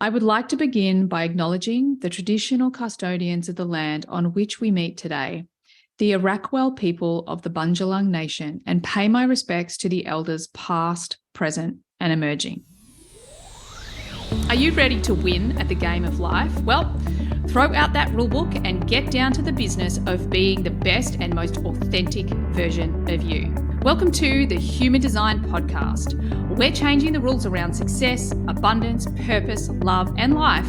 I would like to begin by acknowledging the traditional custodians of the land on which we meet today, the Arakwal people of the Bundjalung Nation, and pay my respects to the elders past, present, and emerging. Are you ready to win at the game of life? Well, throw out that rulebook and get down to the business of being the best and most authentic version of you. Welcome to the Human Design Podcast. We're changing the rules around success, abundance, purpose, love, and life,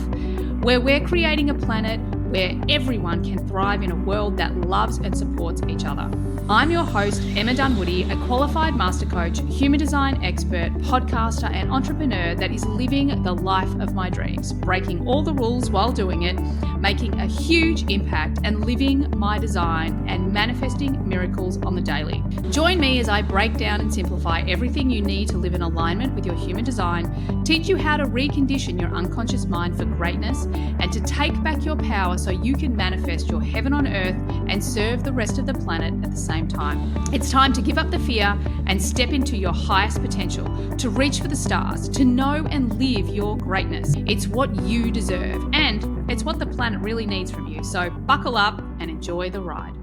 where we're creating a planet where everyone can thrive in a world that loves and supports each other. I'm your host, Emma Dunwoody, a qualified master coach, human design expert, podcaster, and entrepreneur that is living the life of my dreams, breaking all the rules while doing it, making a huge impact, and living my design and manifesting miracles on the daily. Join me as I break down and simplify everything you need to live in alignment with your human design, teach you how to recondition your unconscious mind for greatness, and to take back your power so you can manifest your heaven on earth and serve the rest of the planet at the same time. It's time to give up the fear and step into your highest potential, to reach for the stars, to know and live your greatness. It's what you deserve, and it's what the planet really needs from you. So buckle up and enjoy the ride.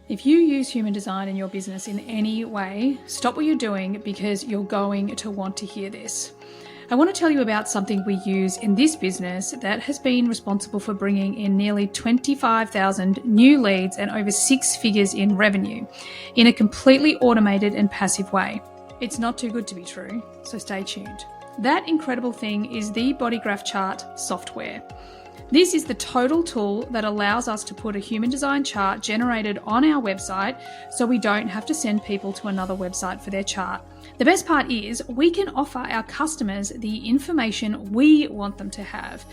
If you use human design in your business in any way, stop what you're doing because you're going to want to hear this. I want to tell you about something we use in this business that has been responsible for bringing in nearly 25,000 new leads and over 6 figures in revenue in a completely automated and passive way. It's not too good to be true, so stay tuned. That incredible thing is the Body Graph Chart software. This is the total tool that allows us to put a human design chart generated on our website so we don't have to send people to another website for their chart. The best part is we can offer our customers the information we want them to have.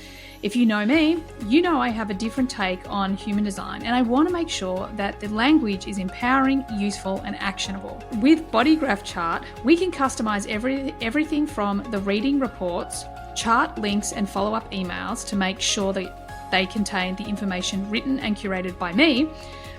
If you know me, you know I have a different take on human design, and I want to make sure that the language is empowering, useful, and actionable. With Body Graph Chart, we can customize everything from the reading reports, chart links, and follow-up emails to make sure that they contain the information written and curated by me,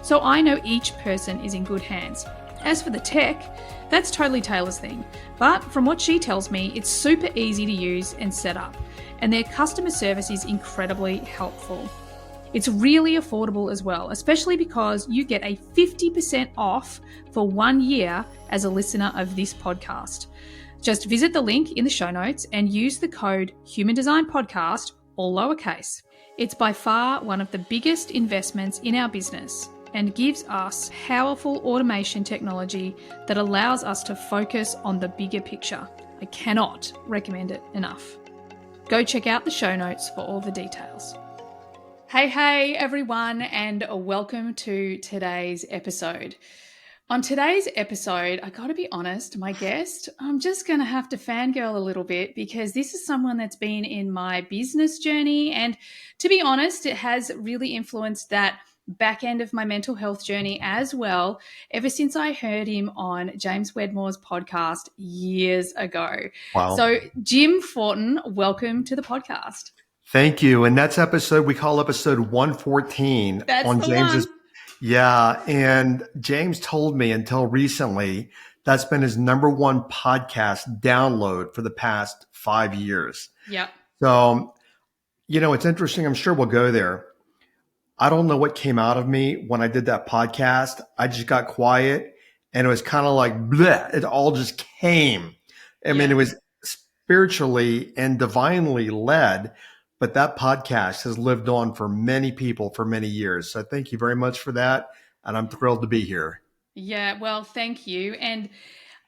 so I know each person is in good hands. As for the tech, that's totally Taylor's thing, but from what she tells me, it's super easy to use and set up, and their customer service is incredibly helpful. It's really affordable as well, especially because you get a 50% off for 1 year as a listener of this podcast. Just visit the link in the show notes and use the code HumanDesignPodcast, all lowercase. It's by far one of the biggest investments in our business and gives us powerful automation technology that allows us to focus on the bigger picture. I cannot recommend it enough. Go check out the show notes for all the details. Hey everyone, and welcome to today's episode. On today's episode, I gotta be honest, my guest, I'm just gonna have to fangirl a little bit because this is someone that's been in my business journey, and to be honest, it has really influenced that back end of my mental health journey as well, ever since I heard him on James Wedmore's podcast years ago. Wow. So Jim Fortin, welcome to the podcast. Thank you. And that's we call episode 114 That's on the James's. one. Yeah. And James told me until recently, that's been his number one podcast download for the past 5 years. Yeah. So, it's interesting. I'm sure we'll go there. I don't know what came out of me when I did that podcast. I just got quiet and it was kind of like, bleh, it all just came. I mean, it was spiritually and divinely led, but that podcast has lived on for many people for many years. So thank you very much for that. And I'm thrilled to be here. Yeah, well, thank you. And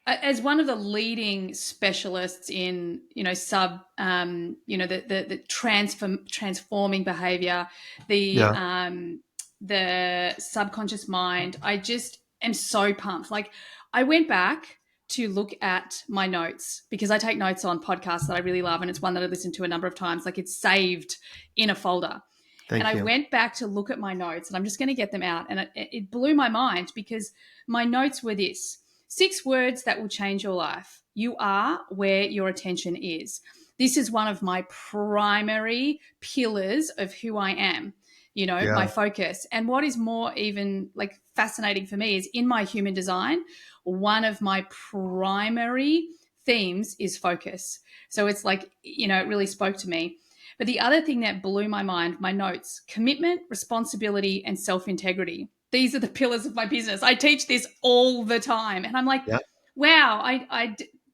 as one of the leading specialists in, the transforming behavior, the subconscious mind, I just am so pumped. Like, I went back to look at my notes because I take notes on podcasts that I really love, and it's one that I listened to a number of times. Like, it's saved in a folder. Thank you. I went back to look at my notes, and I'm just going to get them out. And it blew my mind because my notes were this: 6 words that will change your life. You are where your attention is. This is one of my primary pillars of who I am, my focus. And what is more even like fascinating for me is in my human design, one of my primary themes is focus. So it's like, it really spoke to me. But the other thing that blew my mind, my notes: commitment, responsibility, and self-integrity. These are the pillars of my business. I teach this all the time. And I'm like, Yeah. wow,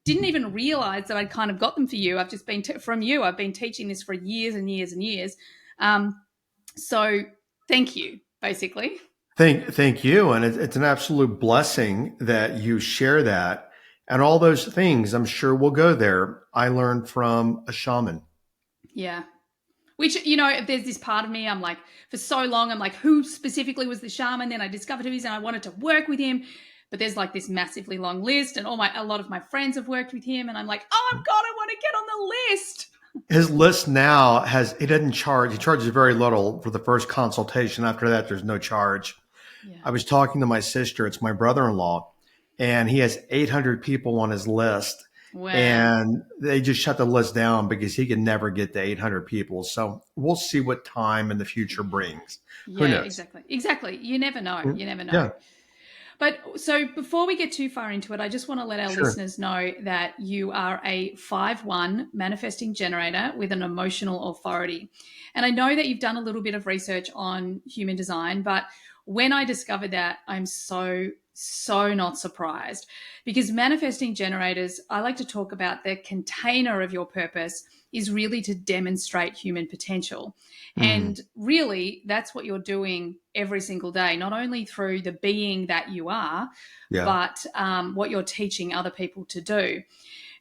didn't even realize that I'd kind of got them for you. I've just been from you. I've been teaching this for years and years and years. So thank you, basically. Thank you. And it's an absolute blessing that you share that. And all those things, I'm sure we'll go there. I learned from a shaman. Yeah. Which, if there's this part of me, I'm like, for so long, I'm like, who specifically was the shaman? Then I discovered who he is and I wanted to work with him. But there's like this massively long list, and a lot of my friends have worked with him. And I'm like, oh, God, I want to get on the list. His list now he doesn't charge. He charges very little for the first consultation. After that, there's no charge. Yeah. I was talking to my sister. It's my brother-in-law, and he has 800 people on his list. Wow. And they just shut the list down because he can never get to 800 people. So we'll see what time in the future brings. Yeah, Who knows? Exactly. You never know. You never know. Yeah. But so before we get too far into it, I just want to let our listeners know that you are a 5-1 manifesting generator with an emotional authority. And I know that you've done a little bit of research on human design, but when I discovered that, I'm so not surprised, because manifesting generators, I like to talk about the container of your purpose is really to demonstrate human potential. And really, that's what you're doing every single day, not only through the being that you are, but what you're teaching other people to do.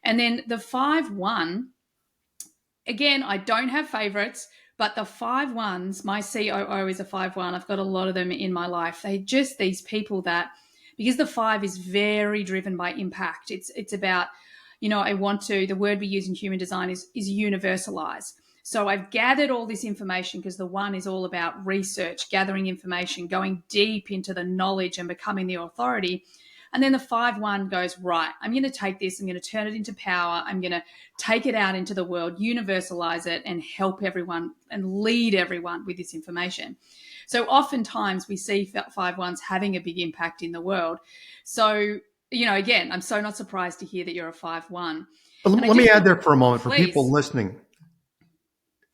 And then the 5-1, again, I don't have favorites, but the 5-1s, my COO is a 5-1. I've got a lot of them in my life. They're just these people that, because the 5 is very driven by impact. It's about, the word we use in human design is universalize. So I've gathered all this information, because the 1 is all about research, gathering information, going deep into the knowledge and becoming the authority. And then the 5-1 goes, right, I'm going to take this, I'm going to turn it into power, I'm going to take it out into the world, universalize it, and help everyone and lead everyone with this information. So oftentimes we see 5-1s having a big impact in the world. So, again, I'm so not surprised to hear that you're a 5-1. Let me add there for a moment for people listening.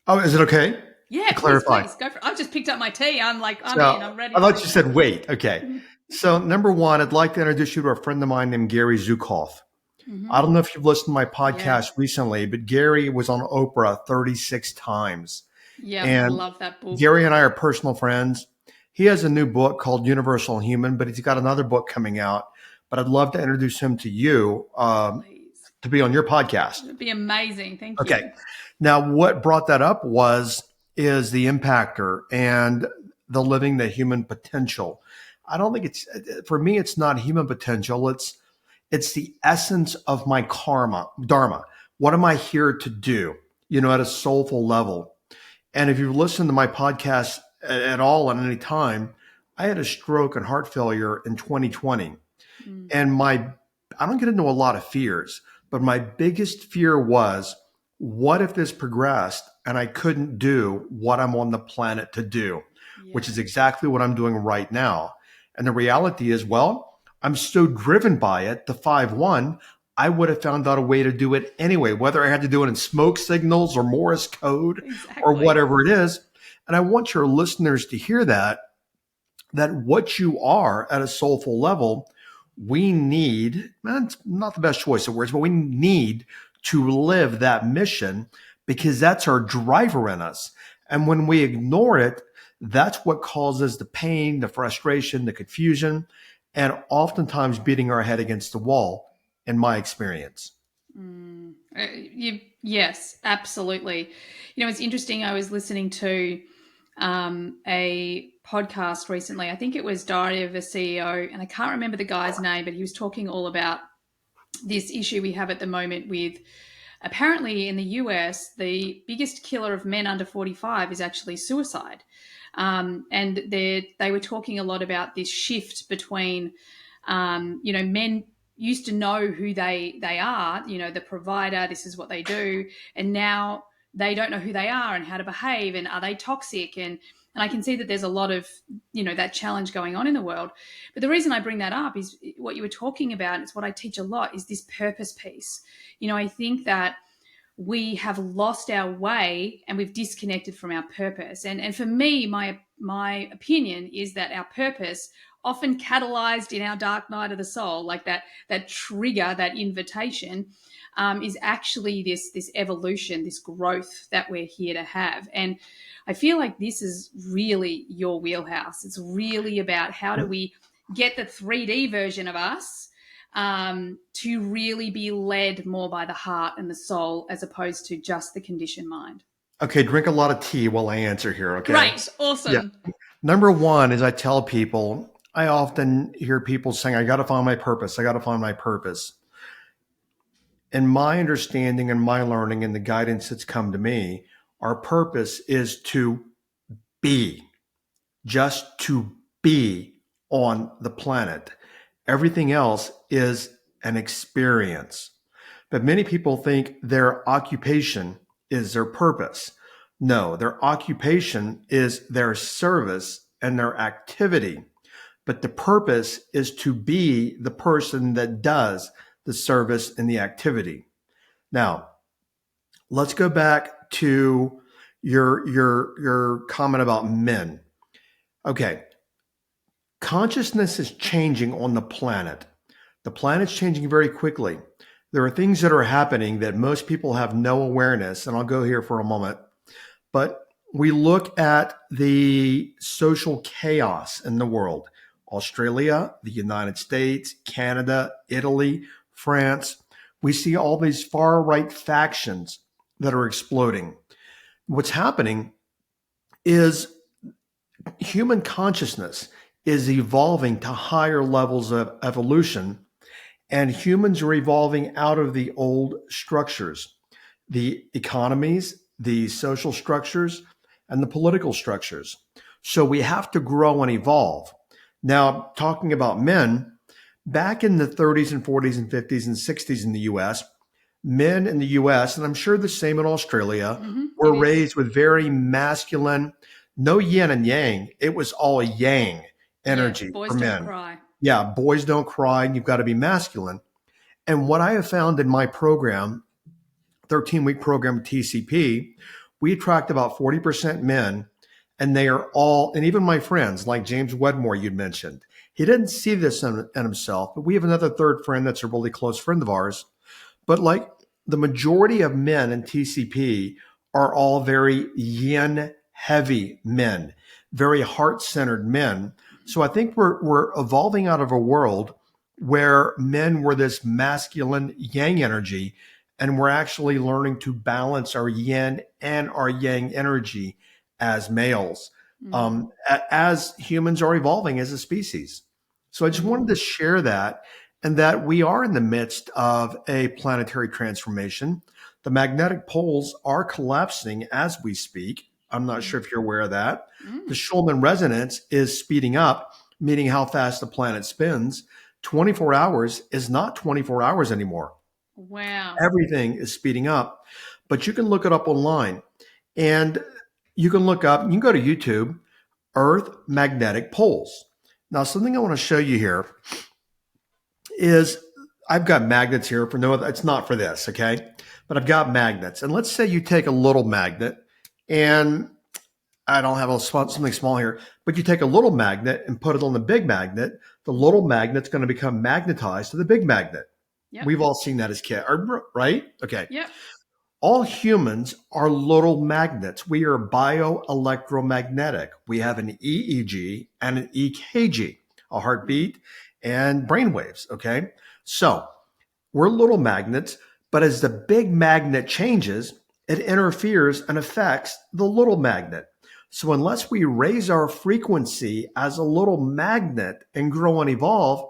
Oh, is it okay? Yeah, please, go for it. I've just picked up my tea. I'm like, I'm ready. I thought you said wait. Okay. So number 1, I'd like to introduce you to a friend of mine named Gary Zukav. I don't know if you've listened to my podcast recently, but Gary was on Oprah 36 times. Yeah, and I love that book. Gary and I are personal friends. He has a new book called Universal Human, but he's got another book coming out. But I'd love to introduce him to you to be on your podcast. It'd be amazing. Thank you. Okay. Now, what brought that up is the impactor and the living the human potential. I don't think for me, it's not human potential. It's the essence of my dharma. What am I here to do, at a soulful level? And if you've listened to my podcast at all at any time, I had a stroke and heart failure in 2020. And I don't get into a lot of fears, but my biggest fear was, what if this progressed and I couldn't do what I'm on the planet to do, which is exactly what I'm doing right now. And the reality is, I'm so driven by it, the 5-1, I would have found out a way to do it anyway, whether I had to do it in smoke signals or Morse code or whatever it is. And I want your listeners to hear that what you are at a soulful level, we need, it's not the best choice of words, but we need to live that mission, because that's our driver in us. And when we ignore it, that's what causes the pain, the frustration, the confusion, and oftentimes beating our head against the wall, in my experience. Yes, absolutely. It's interesting. I was listening to a podcast recently. I think it was Diary of a CEO, and I can't remember the guy's name, but he was talking all about this issue we have at the moment with, apparently in the US, the biggest killer of men under 45 is actually suicide. And they were talking a lot about this shift between, men used to know who they are, the provider, this is what they do. And now they don't know who they are and how to behave, and are they toxic, and I can see that there's a lot of, that challenge going on in the world. But the reason I bring that up is what you were talking about. It's what I teach a lot, is this purpose piece. I think that we have lost our way and we've disconnected from our purpose. And for me, my opinion is that our purpose, often catalyzed in our dark night of the soul, like that trigger, that invitation, is actually this evolution, this growth that we're here to have. And I feel like this is really your wheelhouse. It's really about how do we get the 3D version of us to really be led more by the heart and the soul, as opposed to just the conditioned mind. Okay, drink a lot of tea while I answer here, okay? Great. Yeah. Awesome. Number one is I tell people, I often hear people saying, I got to find my purpose. I got to find my purpose. In my understanding and my learning and the guidance that's come to me, our purpose is to be, just to be on the planet. Everything else is an experience. But many people think their occupation is their purpose. No, their occupation is their service and their activity. But the purpose is to be the person that does the service and the activity. Now, let's go back to your comment about men. Okay. Consciousness is changing on the planet. The planet's changing very quickly. There are things that are happening that most people have no awareness, and I'll go here for a moment. But we look at the social chaos in the world. Australia, the United States, Canada, Italy, France. We see all these far-right factions that are exploding. What's happening is human consciousness is evolving to higher levels of evolution, and humans are evolving out of the old structures, the economies, the social structures, and the political structures. So we have to grow and evolve. Now, talking about men, back in the 30s and 40s and 50s and 60s in the US, men in the US, and I'm sure the same in Australia, were raised with very masculine, no yin and yang. It was all yang energy boys for men. don't cry. Yeah, boys don't cry, and you've got to be masculine. And what I have found in my program, 13-week program TCP, we attract about 40% men, and they are all, and even my friends like James Wedmore you'd mentioned, he didn't see this in himself, but we have another third friend that's a really close friend of ours. But like the majority of men in TCP are all very yin heavy men, very heart-centered men. So I think we're evolving out of a world where men were this masculine yang energy, and we're actually learning to balance our yin and our yang energy as males, as humans are evolving as a species. So I just wanted to share that, and that we are in the midst of a planetary transformation. The magnetic poles are collapsing as we speak. I'm not sure if you're aware of that. The Schulman resonance is speeding up, meaning how fast the planet spins. 24 hours is not 24 hours anymore. Wow. Everything is speeding up, but you can look it up online, and you can look up, you can go to YouTube, Earth magnetic poles. Now, something I want to show you here is I've got magnets here for no other, it's not for this, okay? But I've got magnets. And let's say you take a little magnet, and I don't have something small here, but you take a little magnet and put it on the big magnet, the little magnet's going to become magnetized to the big magnet. Yep. We've all seen that as kids, right? Okay. Yep. All humans are little magnets. We are bioelectromagnetic. We have an EEG and an EKG, a heartbeat and brain waves, okay? So we're little magnets, but as the big magnet changes, it interferes and affects the little magnet. So unless we raise our frequency as a little magnet and grow and evolve,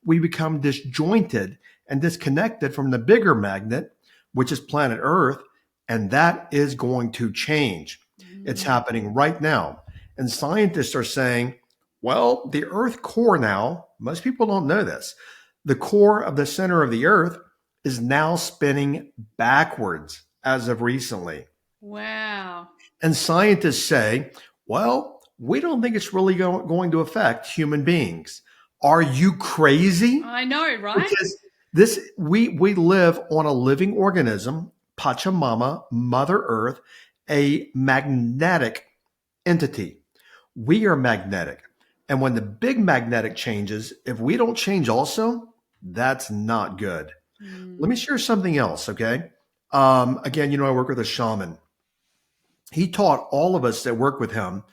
we become disjointed and disconnected from the bigger magnet, which is planet Earth, and that is going to change. It's happening right now. And scientists are saying, well, the Earth core now, most people don't know this, the core of the center of the Earth is now spinning backwards as of recently. Wow. And scientists say, well, we don't think it's really going to affect human beings. Are you crazy? I know, right? Because we live on a living organism, Pachamama, Mother Earth, a magnetic entity. We are magnetic. And when the big magnetic changes, if we don't change also, that's not good. Let me Mm. share something else, okay? Again, I work with a shaman. He taught all of us that work with him,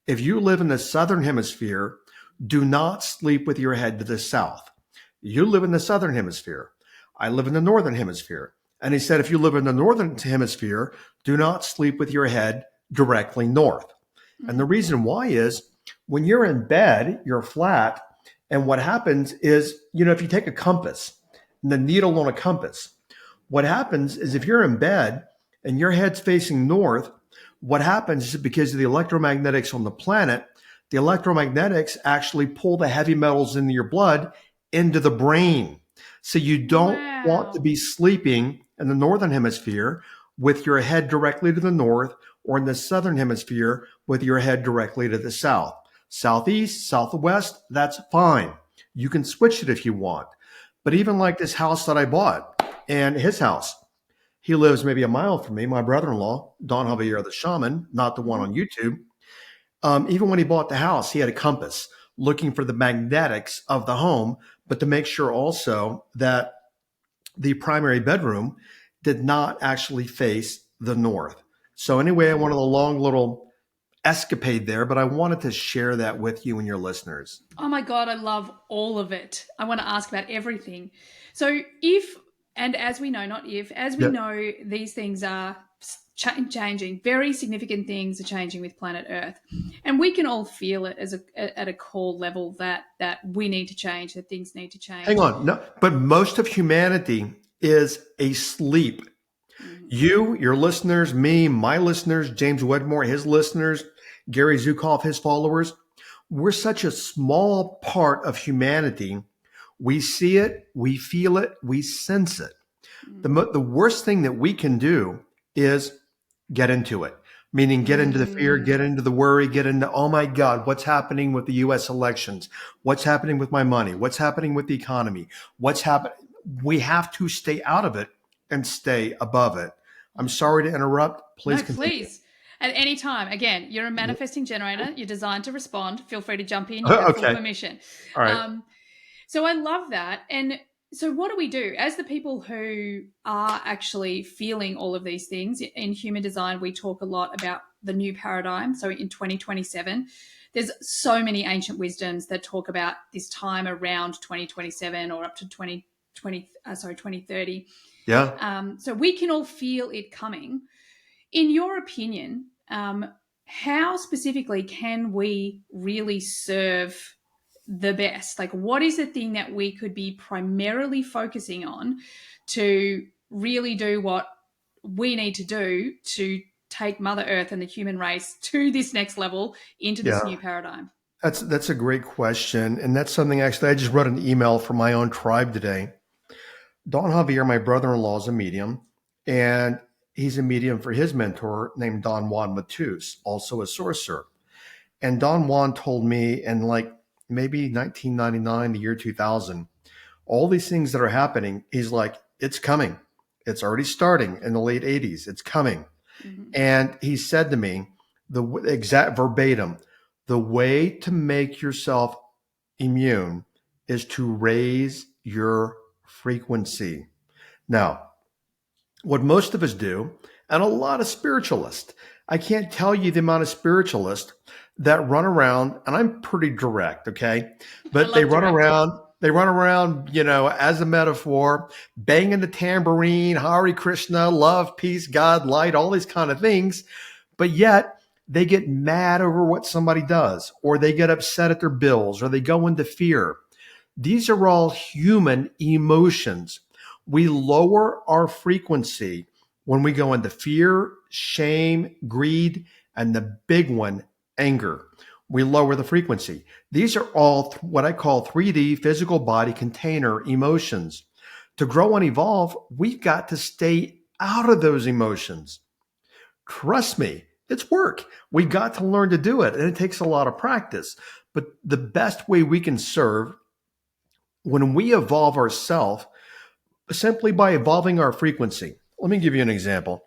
if you live in the southern hemisphere, do not sleep with your head to the south. You live in the southern hemisphere. I live in the northern hemisphere. And he said, if you live in the northern hemisphere, do not sleep with your head directly north. And the Mm. reason why is when you're in bed, you're flat. And what happens is, if you take a compass and the needle on a compass, what happens is if you're in bed and your head's facing north, what happens is because of the electromagnetics on the planet, the electromagnetics actually pull the heavy metals into your blood into the brain. So you don't want to Wow. be sleeping in the northern hemisphere with your head directly to the north or in the southern hemisphere with your head directly to the south. Southeast, southwest, that's fine. You can switch it if you want. But even like this house that I bought and his house, he lives maybe a mile from me, my brother-in-law, Don Javier the shaman, not the one Mhm. on YouTube. Even when he bought the house, he had a compass looking for the magnetics of the home, but to make sure also that the primary bedroom did not actually face the north. So anyway, I wanted a long little escapade there, but I wanted to share that with you and your listeners. Oh my God, I love all of it. I want to ask about everything. So, if, and as we know, not if, as we Yeah. know, these things are changing, very significant things are changing with planet Earth. And we can all feel it at a core level that we need to change, that things need to Hang change. on. No, but most of humanity is asleep. Mhm. You, your listeners, me, my listeners, James Wedmore, his listeners, Gary Zukav, his followers, we're such a small part of humanity. We see it, we feel it, we sense it. The worst thing that we can do is get into it, meaning get into the fear, get Mm. into the worry, get into, oh my God, what's happening with the US elections? What's happening with my money? What's happening with the economy? What's happening? We have to stay out of it and stay above it. I'm sorry to interrupt. Please No, continue. please. At any time. Again, you're a manifesting generator. You're designed to respond. Feel free to jump in. You have full Okay. permission. All right. Um, so I love that. And so, what do we do as the people who are actually feeling all of these things? In human design, we talk a lot about the new paradigm. So, in 2027, there's so many ancient wisdoms that talk about this time around 2027 or up to 2030. Yeah. So, we can all feel it coming. In your opinion, how specifically can we really serve the best? Like, what is the thing that we could be primarily focusing on to really do what we need to do to take Mother Earth and the human race to this next level into this Yeah. new paradigm? That's a great question. And that's something actually I just wrote an email from my own tribe today. Don Javier, my brother-in-law, is a medium, and he's a medium for his mentor named Don Juan Matus, also a sorcerer. And Don Juan told me in like maybe 1999, the year 2000, all these things that are happening, he's like, it's coming. It's already starting in the late 80s. It's coming. Mm-hmm. And he said to me, the exact verbatim, the way to make yourself immune is to raise your frequency. Now, what most of us do, and a lot of spiritualists, I can't tell you the amount of spiritualists that run around, and I'm pretty direct, okay? I But love direct. they run around, as a metaphor, banging the tambourine, Hare Krishna, love, peace, God, light, all these kind of things. But yet they get mad over what somebody does, or they get upset at their bills, or they go into fear. These are all human emotions. We lower our frequency when we go into fear, shame, greed, and the big one, anger. We lower the frequency. These are all what I call 3D physical body container emotions. To grow and evolve, we've got to stay out of those emotions. Trust me, it's work. We got to learn to do it, and it takes a lot of practice. But the best way we can serve when we evolve ourselves simply by evolving our frequency. Let me give you an example.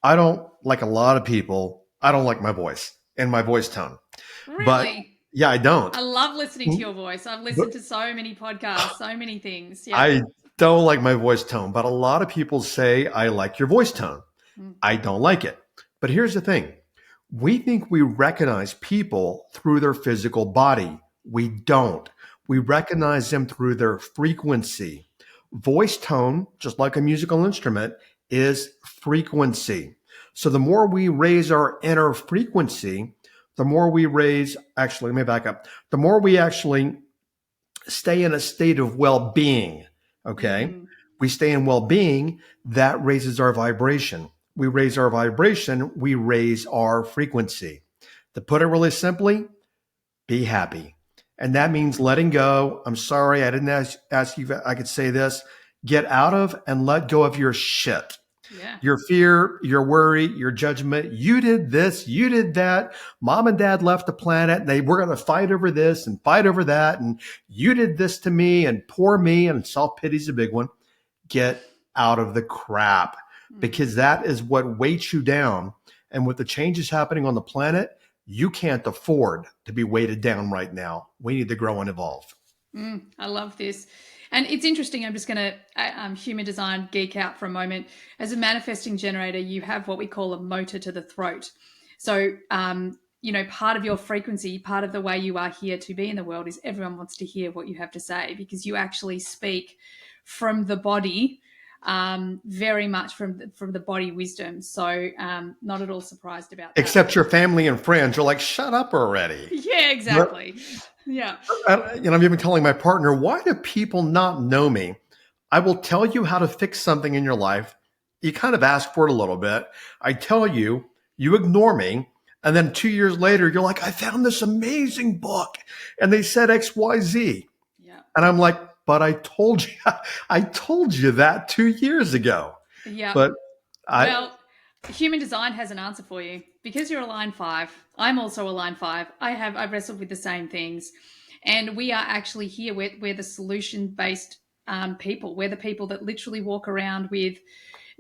I don't like a lot of people, I don't like my voice and my voice tone. But Really? yeah, I don't. I love listening to your voice. I've But listened to so many podcasts, so many things. Yeah. I don't like my voice tone, but a lot of people say I like your voice tone. Mm. I don't like it. But here's the thing. We think we recognize people through their physical body. We don't. We recognize them through their frequency. Voice tone, just like a musical instrument, is frequency. So the more we raise our inner frequency, the more we raise, actually, let me back up. The more we actually stay in a state of well-being, okay? Mm. We stay in well-being, that raises our vibration. We raise our vibration, we raise our frequency. To put it really simply, be happy. And that means letting go. I'm sorry, I didn't ask you if I could say this. Get out of and let go of your shit. Yeah. Your fear, your worry, your judgment. You did this, you did that. Mom and dad left the planet. And they were going to fight over this and fight over that. And you did this to me and poor me. And self-pity's a big one. Get out of the crap, because that is what weights you down. And with the changes happening on the planet, you can't afford to be weighted down right now. We need to grow and evolve. I love this. And it's interesting. I'm just going to human design geek out for a moment. As a manifesting generator, you have what we call a motor to the throat. So, part of your frequency, part of the way you are here to be in the world is everyone wants to hear what you have to say, because you actually speak from the body, very much from the body wisdom. So not at all surprised about that. Except your family and friends are like, shut up already. Yeah, exactly. Yeah. I'm even telling my partner, why do people not know me? I will tell you how to fix something in your life. You kind of ask for it a little bit. I tell you, you ignore me. And then 2 years later, you're like, I found this amazing book and they said X, Y, Z. Yeah. And I'm like, but I told you that 2 years ago. Yeah. But human design has an answer for you, because you're a line 5. I'm also a line 5. I've wrestled with the same things, and we are actually here. We're the solution-based people. We're the people that literally walk around with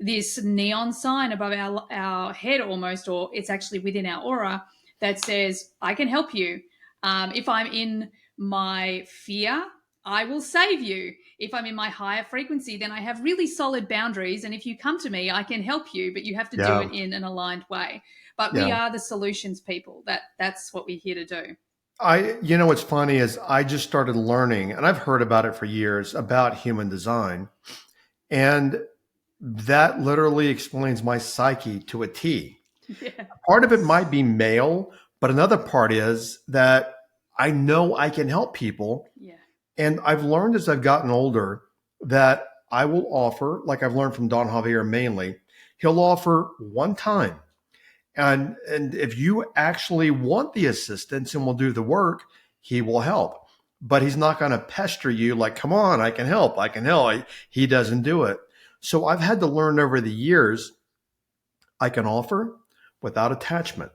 this neon sign above our head almost, or it's actually within our aura, that says, I can help you. If I'm in my fear, I will save you. If I'm in my higher frequency, then I have really solid boundaries. And if you come to me, I can help you, but you have to do it in an aligned way. But we are the solutions people. That's what we're here to do. What's funny is I just started learning, and I've heard about it for years, about human design. And that literally explains my psyche to a T. Yeah. Part of it might be male, but another part is that I know I can help people. Yeah. And I've learned as I've gotten older that I will offer, like I've learned from Don Javier mainly, he'll offer one time. And if you actually want the assistance and will do the work, he will help. But he's not going to pester you like, come on, I can help. I can help. He doesn't do it. So I've had to learn over the years, I can offer without attachment.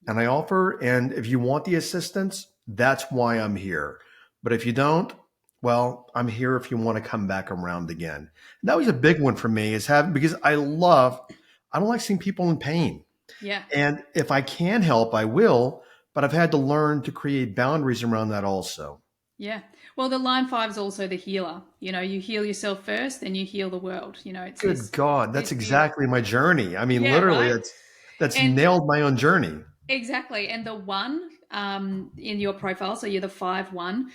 And I offer, and if you want the assistance, that's why I'm here. But if you don't, well, I'm here if you want to come back around again. And that was a big one for me, because I don't like seeing people in pain. Yeah. And if I can help, I will, but I've had to learn to create boundaries around that also. Yeah. Well, the line 5 is also the healer. You heal yourself first, then you heal the world. It's Good God, that's exactly my journey. I mean, Yeah, literally, right? that's nailed my own journey. Exactly. And the 1 in your profile, so you're the 5-1.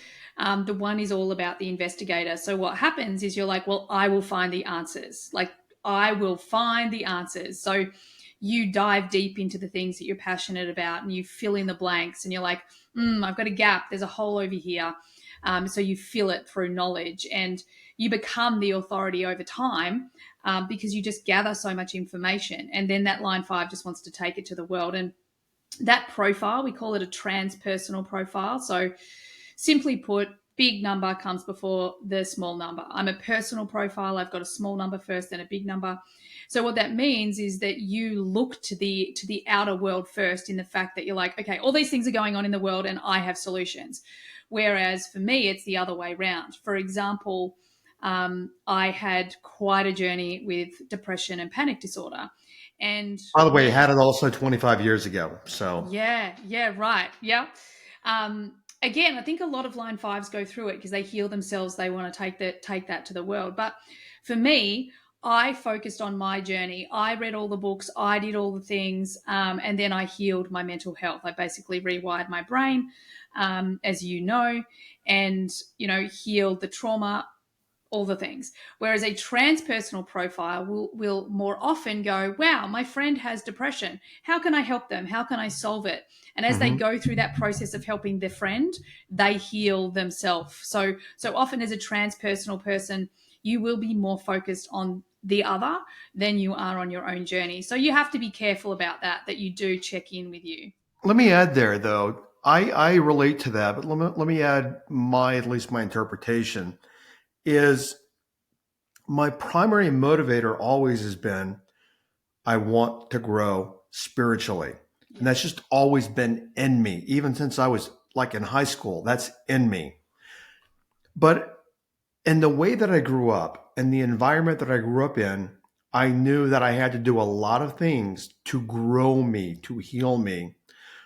The 1 is all about the investigator. So what happens is you're like, well, I will find the answers. Like, I will find the answers. So you dive deep into the things that you're passionate about, and you fill in the blanks, and you're like, I've got a gap. There's a hole over here. So you fill it through knowledge, and you become the authority over time, because you just gather so much information. And then that line 5 just wants to take it to the world. And that profile, we call it a transpersonal profile. So simply put, big number comes before the small number. I'm a personal profile. I've got a small number first, then a big number. So what that means is that you look to the outer world first, in the fact that you're like, okay, all these things are going on in the world and I have solutions. Whereas for me, it's the other way around. For example, I had quite a journey with depression and panic disorder. And By the way, when had it also 25 years ago. So yeah, right. Yeah. Again, I think a lot of line fives go through it because they heal themselves. They want to take that to the world. But for me, I focused on my journey. I read all the books. I did all the things, and then I healed my mental health. I basically rewired my brain, as you know, and healed the trauma, all the things. Whereas a transpersonal profile will more often go, wow, my friend has depression. How can I help them? How can I solve it? And as they mhm. go through that process of helping their friend, they heal themselves. So often as a transpersonal person, you will be more focused on the other than you are on your own journey. So you have to be careful about that you do check in with you. Let me add there, though. I relate to that, but let me add at least my interpretation is my primary motivator always has been I want to grow spiritually. And Yeah. that's just always been in me, even since I was like in high school. That's in me. But in the way that I grew up and the environment that I grew up in, I knew that I had to do a lot of things to grow me, to heal me.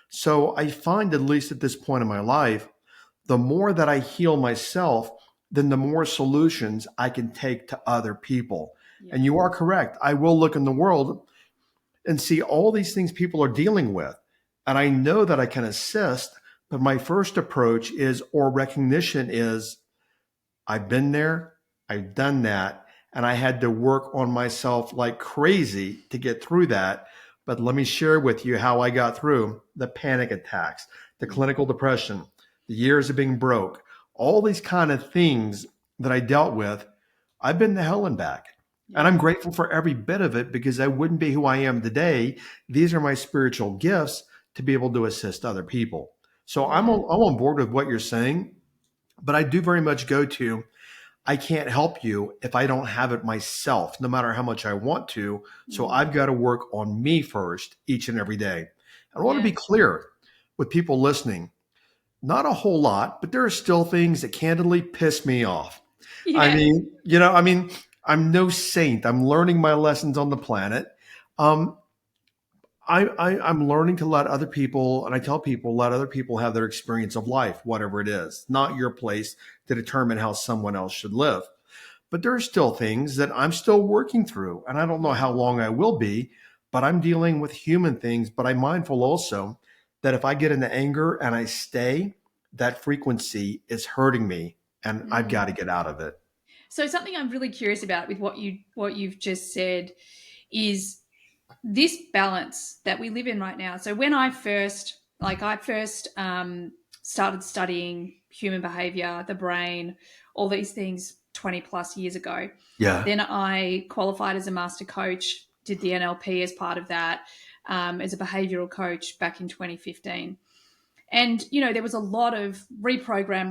So I find, at least at this point in my life, the more that I heal myself, then the more solutions I can take to other people. Yeah. And you are correct. I will look in the world and see all these things people are dealing with. And I know that I can assist, but my first approach is, or recognition is, I've been there, I've done that, and I had to work on myself like crazy to get through that. But let me share with you how I got through the panic attacks, the Yeah. clinical depression, the years of being broke, all these kind of things that I dealt with. I've been to hell and back. And I'm Yeah. grateful for every bit of it because I wouldn't be who I am today. These are my spiritual gifts to be able to assist other people. So Yeah. I'm on board with what you're saying, but I do very much go to I can't help you if I don't have it myself, no matter how much I want to. So Mm. I've got to work on me first each and every day. I want to be Yeah. clear with people listening. Not a whole lot, but there are still things that candidly piss me off. I Yeah. mean, I'm no saint. I'm learning my lessons on the planet. Um, I'm learning to let other people, and I tell people, let other people have their experience of life, whatever it is. Not your place to determine how someone else should live. But there are still things that I'm still working through, and I don't know Yeah. how long I will be, but I'm dealing with human things. But I'm mindful also that if I get into anger and I stay, that frequency is hurting me, and I've got Mm. to get out of it. So something I'm really curious about with what you've just said is this balance that we live in right now. So when I first started studying human behavior, the brain, all these things 20 plus years ago, Yeah. then I qualified as a master coach, did the NLP as part of that, as a behavioral coach back in 2015. And, there was a lot of reprogram.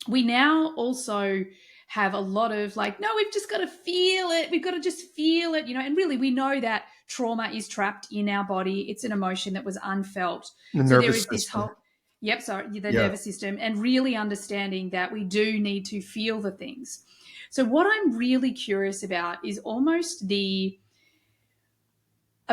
We now also have a lot of like, no, we've just got to feel it. We've got to just feel it, and really we know that trauma is trapped in our body. It's an emotion that was unfelt. The So there nervous is this system. whole, yep, sorry, the Yeah. nervous system, and really understanding that we do need to feel the things. So what I'm really curious about is almost I've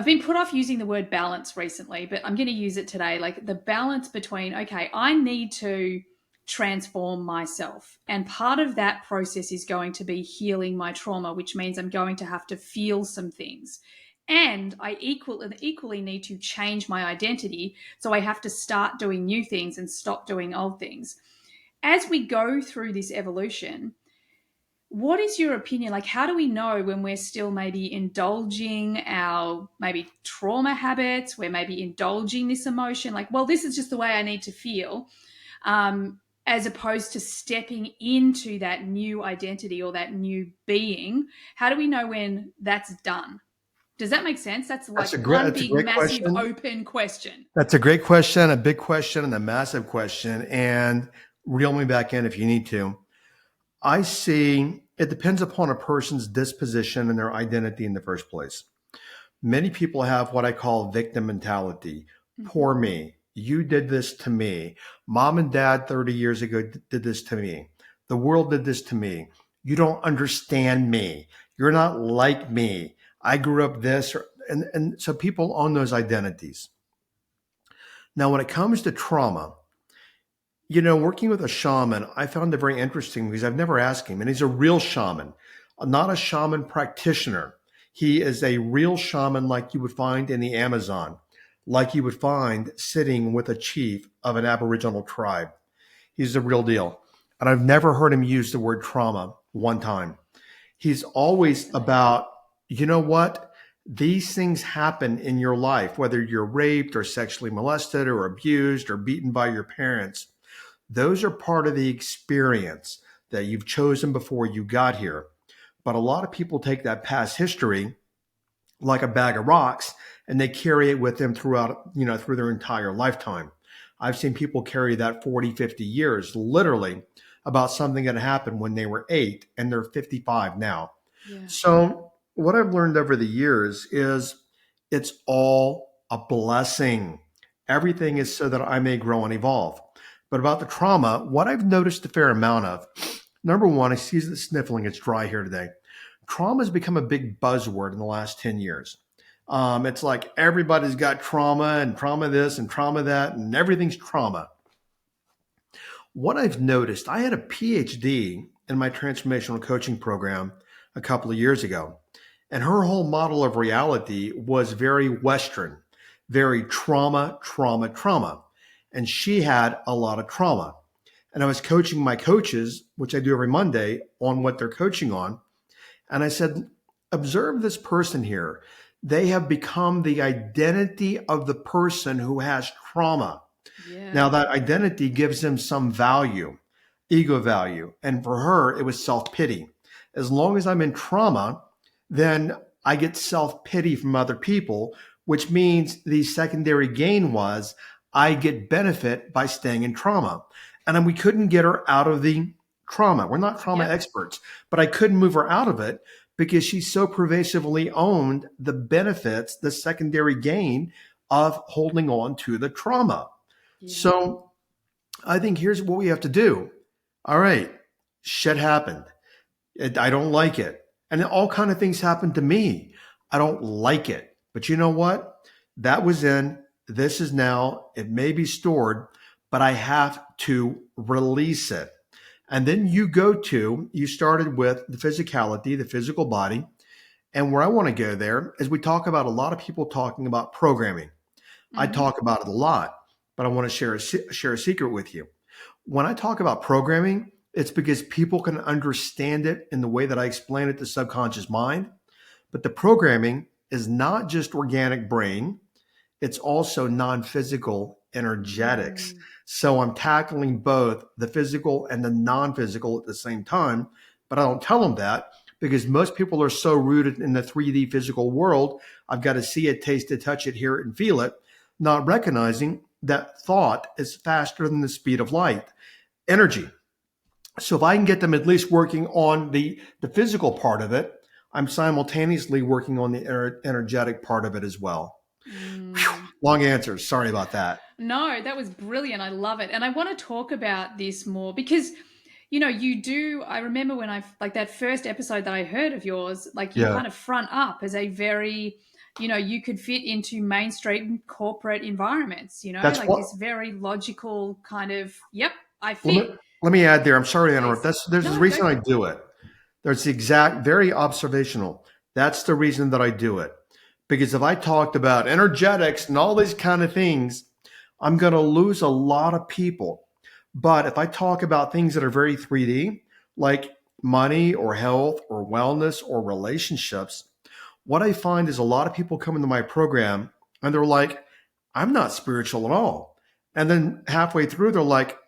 been put off using the word balance recently, but I'm going to use it today. Like the balance between, okay, I need to transform myself. And part of that process is going to be healing my trauma, which means I'm going to have to feel some things. And I equally need to change my identity. So I have to start doing new things and stop doing old things. As we go through this evolution, what is your opinion? Like, how do we know when we're still maybe indulging our maybe trauma habits? We're maybe indulging this emotion, like, well, this is just the way I need to feel, as opposed to stepping into that new identity or that new being. How do we know when that's done? Does that make sense? That's like one That's a big, great massive, question. open question. That's a great question, a big question, and a massive question. And reel me back in if you need to. I see. It depends upon a person's disposition and their identity in the first place. Many people have what I call victim mentality. Mhm. Poor me. You did this to me. Mom and dad 30 years ago did this to me. The world did this to me. You don't understand me. You're not like me. I grew up this. And so people own those identities. Now, when it comes to trauma, working with a shaman, I found it very interesting because I've never asked him, and he's a real shaman, not a shaman practitioner. He is a real shaman like you would find in the Amazon, like you would find sitting with a chief of an Aboriginal tribe. He's the real deal. And I've never heard him use the word trauma one time. He's always Really? about, you know what? These things happen in your life, whether you're raped or sexually molested or abused or beaten by your parents. Those are part of the experience that you've chosen before you got here. But a lot of people take that past history like a bag of rocks and they carry it with them throughout, through their entire lifetime. I've seen people carry that 40, 50 years, literally, about something that happened when they were 8 and they're 55 now. Yeah. So, what I've learned over the years is it's all a blessing. Everything is so that I may grow and evolve. But about the trauma, what I've noticed a fair amount of, number one, I see the sniffling, it's dry here today. Trauma has become a big buzzword in the last 10 years. It's like everybody's got trauma and trauma this and trauma that, and everything's trauma. What I've noticed, I had a PhD in my transformational coaching program a couple of years ago, and her whole model of reality was very Western, very trauma, trauma, trauma. And she had a lot of trauma. And I was coaching my coaches, which I do every Monday, on what they're coaching on. And I said, observe this person here. They have become the identity of the person who has trauma. Yeah. Now, that identity gives them some value, ego value. And for her, it was self pity. As long as I'm in trauma, then I get self pity from other people, which means the secondary gain was I get benefit by staying in trauma. And then we couldn't get her out of the trauma. We're not trauma Yep. experts, but I couldn't move her out of it because she so pervasively owned the benefits, the secondary gain of holding on to the trauma. Yeah. So I think here's what we have to do. All right, shit happened. I don't like it. And all kind of things happened to me. I don't like it. But you know what? That was in, this is now, it may be stored, but I have to release it. And then you started with the physicality, the physical body. And where I want to go there is we talk about a lot of people talking about programming. I Hmm. talk about it a lot, but I want to share a secret with you. When I talk about programming, it's because people can understand it in the way that I explain it to subconscious mind. But the programming is not just organic brain, it's also non physical energetics. Mm. So I'm tackling both the physical and the non physical at the same time. But I don't tell them that because most people are so rooted in the 3D physical world. I've got to see it, taste it, touch it, hear it, and feel it, not recognizing that thought is faster than the speed of light, energy. So if I can get them at least working on the physical part of it, I'm simultaneously working on the energetic part of it as well. Whew, Mm. long answers. Sorry about that. No, that was brilliant. I love it. And I want to talk about this more because, you do. I remember when like that first episode that I heard of yours, like you Yeah, kind of front up as a very, you could fit into mainstream corporate environments, that's like what. this very logical kind of, yep, I Let fit. me, let me add there. I'm sorry to interrupt. Please. There's a No, go reason I for it. do it. There's the exact, very observational. That's the reason that I do it. Because if I talked about energetics and all these kind of things, I'm going to lose a lot of people. But if I talk about things that are very 3D, like money or health or wellness or relationships, what I find is a lot of people come into my program and they're like, I'm not spiritual at all. And then halfway through, they're like,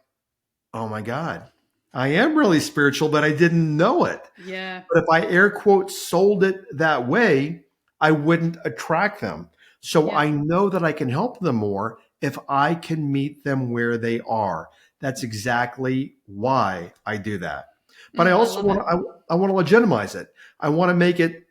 oh my God, I am really spiritual, but I didn't know it. Yeah. But if I air quote sold it that way, I wouldn't attract them. So Yeah. I know that I can help them more if I can meet them where they are. That's exactly why I do that. but I I also love it. want I want to legitimize it. I want to make it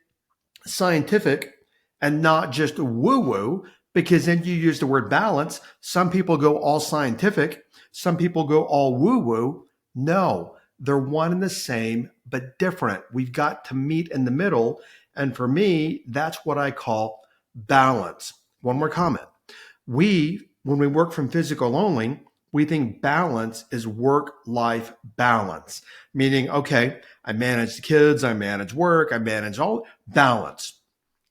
scientific and not just woo woo, because then you use the word balance. Some people go all scientific, some people go all woo woo. No, they're one and the same, but different. We've got to meet in the middle. And for me, that's what I call balance. One more Yeah. comment. When we work from physical only, we think balance is work life balance, meaning, okay, I manage the kids, I manage work, I manage all balance.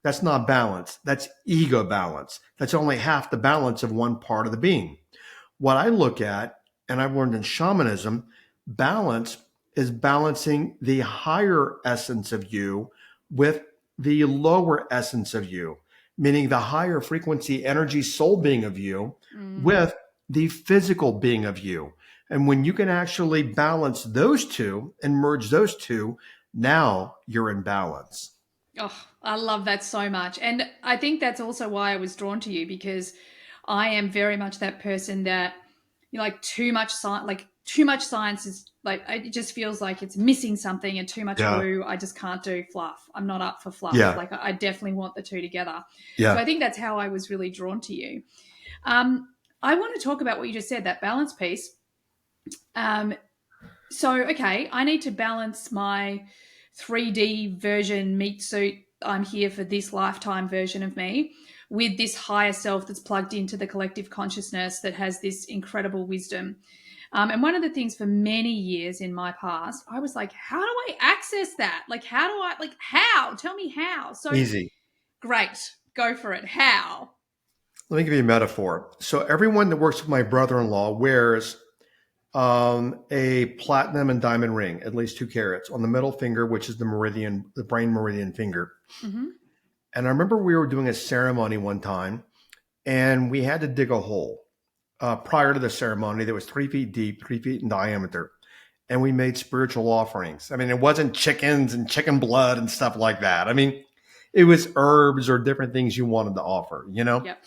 That's not balance. That's ego balance. That's only half the balance of one part of the being. What I look at, and I've learned in shamanism, balance is balancing the higher essence of you with the lower essence of you, meaning the higher frequency energy soul being of you Mm. with the physical being of you. And when you can actually balance those two and merge those two, now you're in balance. Oh, I love that so much. And I think that's also why I was drawn to you because I am very much that person that like too much science, too much science is like it just feels like it's missing something and too much Yeah. woo. I just can't do fluff. I'm not up for fluff. Yeah. Like I definitely want the two together. So Yeah. I think that's how I was really drawn to you. Um, I want to talk about what you just said, that balance piece. Um, so, okay, I need to balance my 3D version meat suit. I'm here for this lifetime version of me with this higher self that's plugged into the collective consciousness that has this incredible wisdom. And one of the things for many years in my past, I was like, how do I access that? Like, how do I, like, how? Tell me how. So Easy. great, go for it. How? Let me give you a metaphor. So everyone that works with my brother-in-law wears a platinum and diamond ring, at least 2 carats, on the middle finger, which is the brain meridian finger. Mm-hmm. And I remember we were doing a ceremony one time, and we had to dig a hole prior to the ceremony that was 3 feet deep, 3 feet in diameter. And we made spiritual offerings. I mean, it wasn't chickens and chicken blood and stuff like that. I mean, it was herbs or different things you wanted to offer, you know? Yep.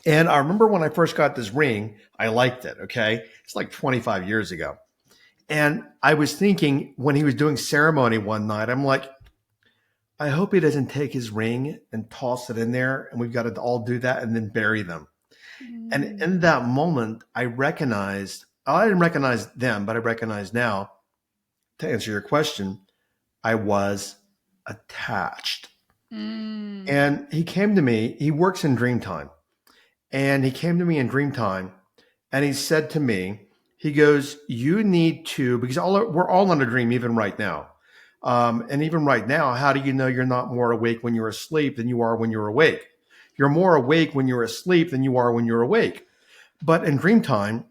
And I remember when I first got this ring, I liked it. Okay. It's like 25 years ago. And I was thinking when he was doing ceremony one night, I'm like, I hope he doesn't take his ring and toss it in there. And we've got to all do that and then bury them. And Mm. in that moment, I recognized, I didn't recognize them, but I recognize now, to answer your question, I was attached. Mm. And he came to me, he works in Dreamtime. And he came to me in Dreamtime and he said to me, he goes, you need to, because we're all in a dream, even right now. And even right now, how do you know you're not more awake when you're asleep than you are when you're awake? You're more awake when you're asleep than you are when you're awake. But in Dreamtime,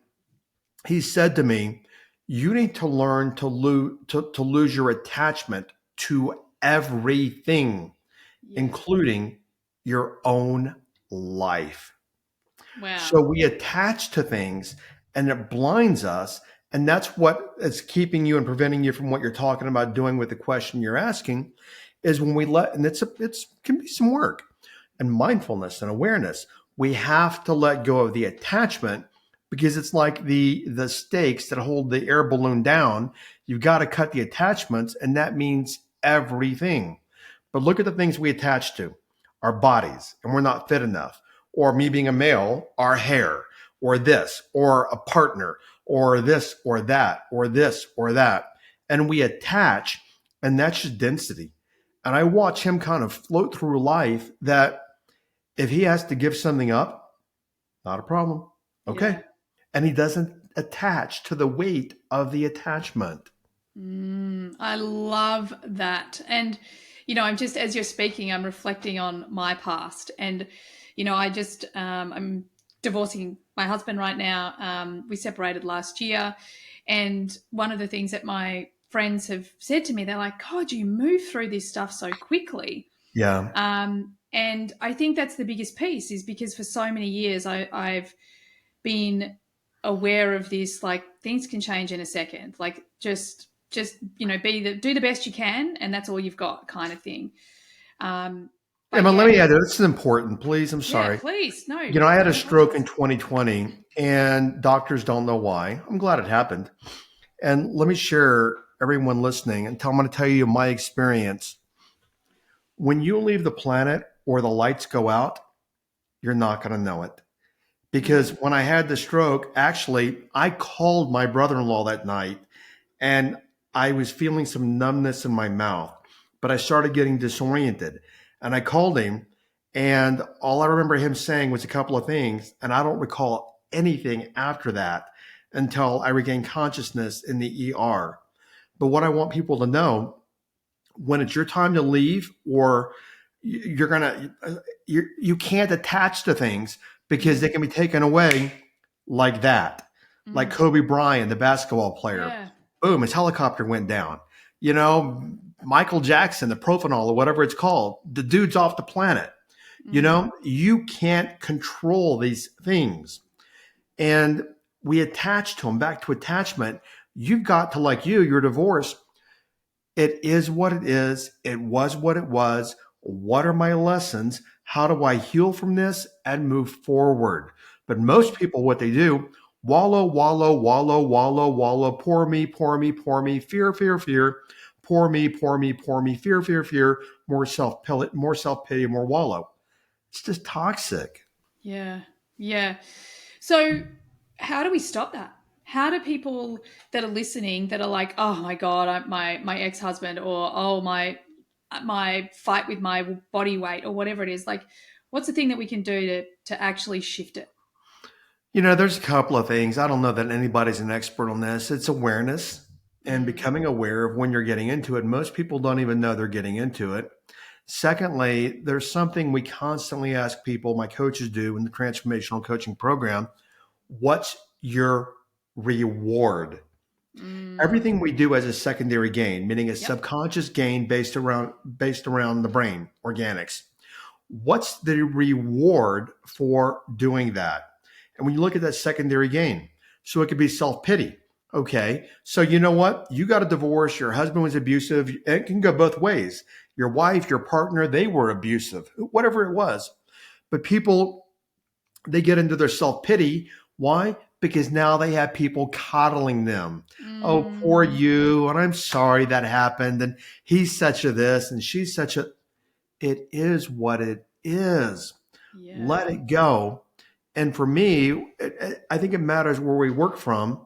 he said to me, you need to learn to lose your attachment to everything, Yeah. including your own life. Wow. So we attach to things and it blinds us. And that's what is keeping you and preventing you from what you're talking about doing with the question you're asking is when we and it's can be some work and mindfulness and awareness. We have to let go of the attachment because it's like the stakes that hold the air balloon down. You've got to cut the attachments, and that means everything. But look at the things we attach to, our bodies, and we're not fit enough. Or me being a male, our hair, or this, or a partner, or this, or that, or this, or that. And we attach, and that's just density. And I watch him kind of float through life that if he has to give something up, not a problem. Okay. Yeah. And he doesn't attach to the weight of the attachment. I love that. And, I'm just, as you're speaking, I'm reflecting on my past. And, I'm divorcing my husband right now. We separated last year. And one of the things that my friends have said to me, they're like, God, you move through this stuff so quickly. Yeah. And I think that's the biggest piece is because for so many years I've been aware of this, like things can change in a second, like just do the best you can, and that's all you've got, kind of thing. Yeah, But but let yeah, me add, this is important, please. I'm yeah, sorry. please, no, I had a no stroke in apologies. 2020 and doctors don't know why. I'm glad it happened. And let me share, everyone listening, and I'm going to tell you my experience. When you leave the planet or the lights go out, you're not going to know it. Because when I had the stroke, actually, I called my brother-in-law that night and I was feeling some numbness in my mouth, but I started getting disoriented. And I called him, and all I remember him saying was a couple of things. And I don't recall anything after that until I regained consciousness in the ER. But what I want people to know, when it's your time to leave, or you're gonna you can't attach to things because they can be taken away like that. Like Kobe Bryant, the basketball player. Yeah. Boom, his helicopter went down. You know, Michael Jackson, the Propanol or whatever it's called, the dude's off the planet. You know, you can't control these things. And we attach to them. Back to attachment. You've got to, like you're divorced. It is what it is. It was what it was. What are my lessons? How do I heal from this and move forward? But most people, what they do, wallow, wallow, wallow, wallow, wallow, poor me, poor me, poor me, fear, fear, fear, poor me, poor me, poor me, fear, fear, fear, more self-pity, more wallow. It's just toxic. Yeah. Yeah. So, how do we stop that? How do people that are listening that are like, oh my God, my ex-husband, or oh my fight with my body weight, or whatever it is, like, what's the thing that we can do to actually shift it? You know, there's a couple of things. I don't know that anybody's an expert on this. It's awareness and becoming aware of when you're getting into it. Most people don't even know they're getting into it. Secondly, there's something we constantly ask people, my coaches do in the transformational coaching program. What's your reward? Everything we do has a secondary gain, meaning a subconscious gain based around the brain, organics. What's the reward for doing that? And when you look at that secondary gain, so it could be self-pity. Okay, so you know what? You got a divorce, your husband was abusive. It can go both ways. Your wife, your partner, they were abusive, whatever it was. But people, they get into their self-pity. Why? Because now they have people coddling them. Oh, poor you, and I'm sorry that happened, and he's such a this, and she's such a... It is what it is. Yeah. Let it go. And for me, I think it matters where we work from.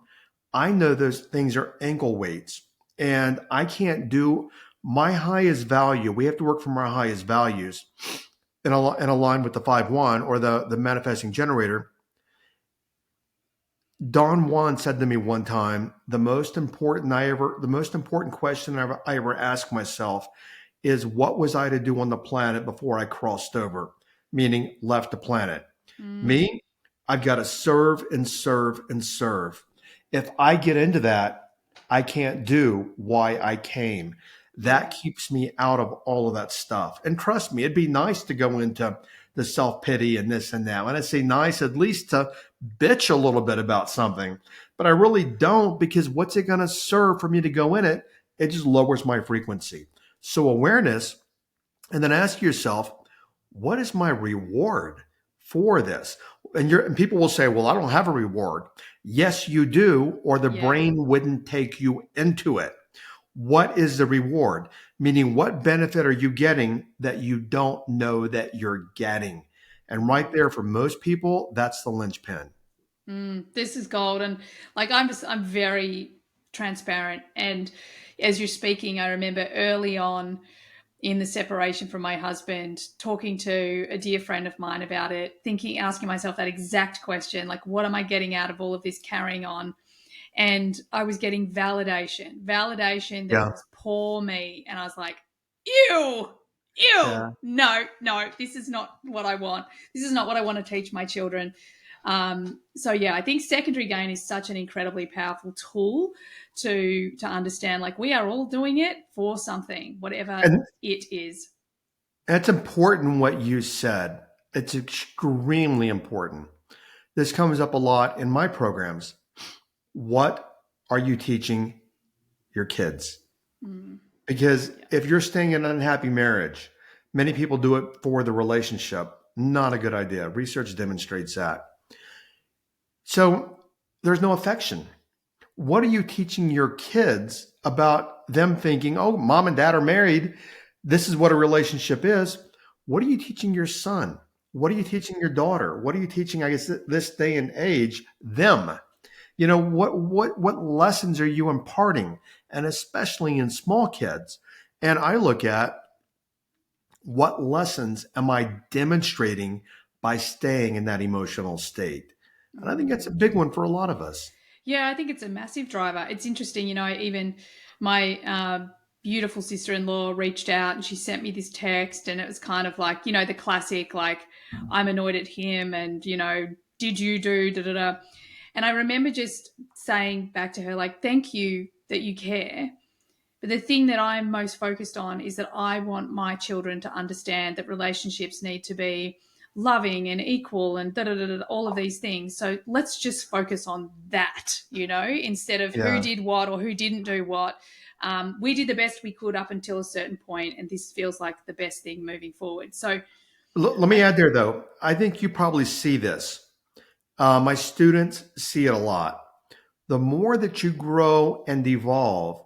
I know those things are ankle weights, and I can't do my highest value. We have to work from our highest values and align with the 5-1 or the manifesting generator. Don Juan said to me one time, the most important question I ever asked myself is, what was I to do on the planet before I crossed over, meaning left the planet? Me, I've got to serve and serve and serve. If I get into that, I can't do why I came. That keeps me out of all of that stuff. And trust me, it'd be nice to go into the self-pity and this and that. When I say nice, at least to bitch a little bit about something. But I really don't, because what's it going to serve for me to go in it? It just lowers my frequency. So awareness, and then ask yourself, what is my reward for this? And people will say, well, I don't have a reward. Yes, you do, or the brain wouldn't take you into it. What is the reward? Meaning, what benefit are you getting that you don't know that you're getting? And right there, for most people, that's the linchpin. This is gold. And like, I'm very transparent. And as you're speaking, I remember early on in the separation from my husband, talking to a dear friend of mine about it, asking myself that exact question, like, what am I getting out of all of this carrying on? And I was getting validation that it was poor me. And I was like, ew, no, this is not what I want. This is not what I want to teach my children. So yeah, I think secondary gain is such an incredibly powerful tool to understand, like, we are all doing it for something, whatever it is. That's important what you said. It's extremely important. This comes up a lot in my programs. What are you teaching your kids? Because if you're staying in an unhappy marriage, many people do it for the relationship. Not a good idea. Research demonstrates that. So there's no affection. What are you teaching your kids about them thinking, oh, mom and dad are married. This is what a relationship is. What are you teaching your son? What are you teaching your daughter? What are you teaching, I guess, this day and age, them? What lessons are you imparting? And especially in small kids. And I look at what lessons am I demonstrating by staying in that emotional state? And I think that's a big one for a lot of us. Yeah, I think it's a massive driver. It's interesting, even my beautiful sister in law reached out and she sent me this text, and it was kind of like, the classic, like, I'm annoyed at him, and, did you do da da da? And I remember just saying back to her, like, thank you that you care. But the thing that I'm most focused on is that I want my children to understand that relationships need to be loving and equal and da, da, da, da, all of these things. So let's just focus on that, instead of who Yeah. did what or who didn't do what. We did the best we could up until a certain point, and this feels like the best thing moving forward. So, Let me add there, though. I think you probably see this. My students see it a lot. The more that you grow and evolve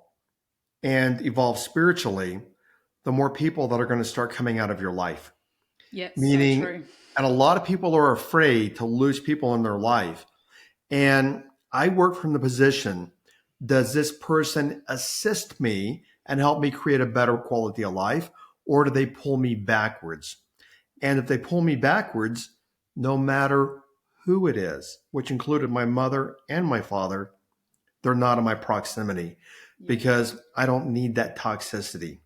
spiritually, the more people that are going to start coming out of your life. yeah, so Meaning, true. and a lot of people are afraid to lose people in their life. And I work from the position, does this person assist me and help me create a better quality of life, or do they pull me backwards? And if they pull me backwards, no matter who it is, which included my mother and my father, they're not in my proximity Yeah. because I don't need that toxicity.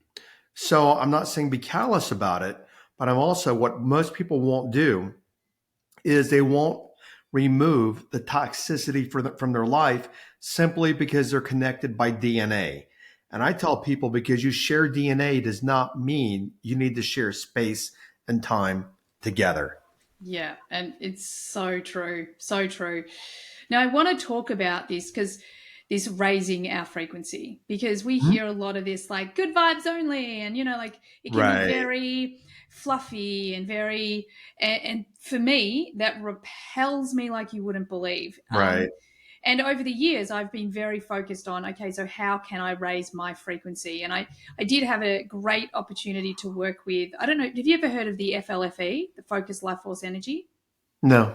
So I'm not saying be callous about it, but I'm also, what most people won't do is they won't remove the toxicity from their life simply because they're connected by DNA. And I tell people, because you share DNA does not mean you need to share space and time together. Yeah, and it's so true, so true. Now, I want to talk about this because this raising our frequency, because we Mhm. hear a lot of this like good vibes only, and like it can be Right, very fluffy and very, and for me, that repels me like you wouldn't believe. right. And over the years, I've been very focused on, okay, so how can I raise my frequency? And I did have a great opportunity to work with, I don't know, have you ever heard of the FLFE, the Focus Life Force Energy? No.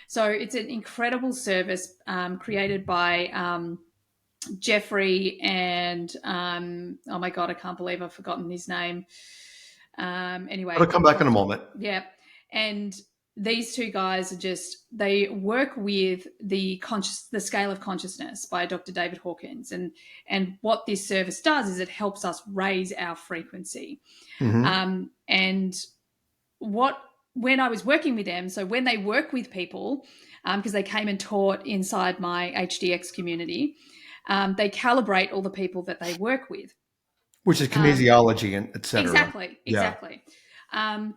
So it's an incredible service created by Jeffrey and, oh my God, I can't believe I've forgotten his name. It'll Anyway, come back in a moment. yeah. And these two guys are they work with the scale of consciousness by Dr. David Hawkins. And what this service does is it helps us raise our frequency. Hmm. And what, when I was working with them, so when they work with people, because they came and taught inside my HDX community, they calibrate all the people that they work with. Which is Um, kinesiology and et cetera. Exactly, Yeah. exactly. Um,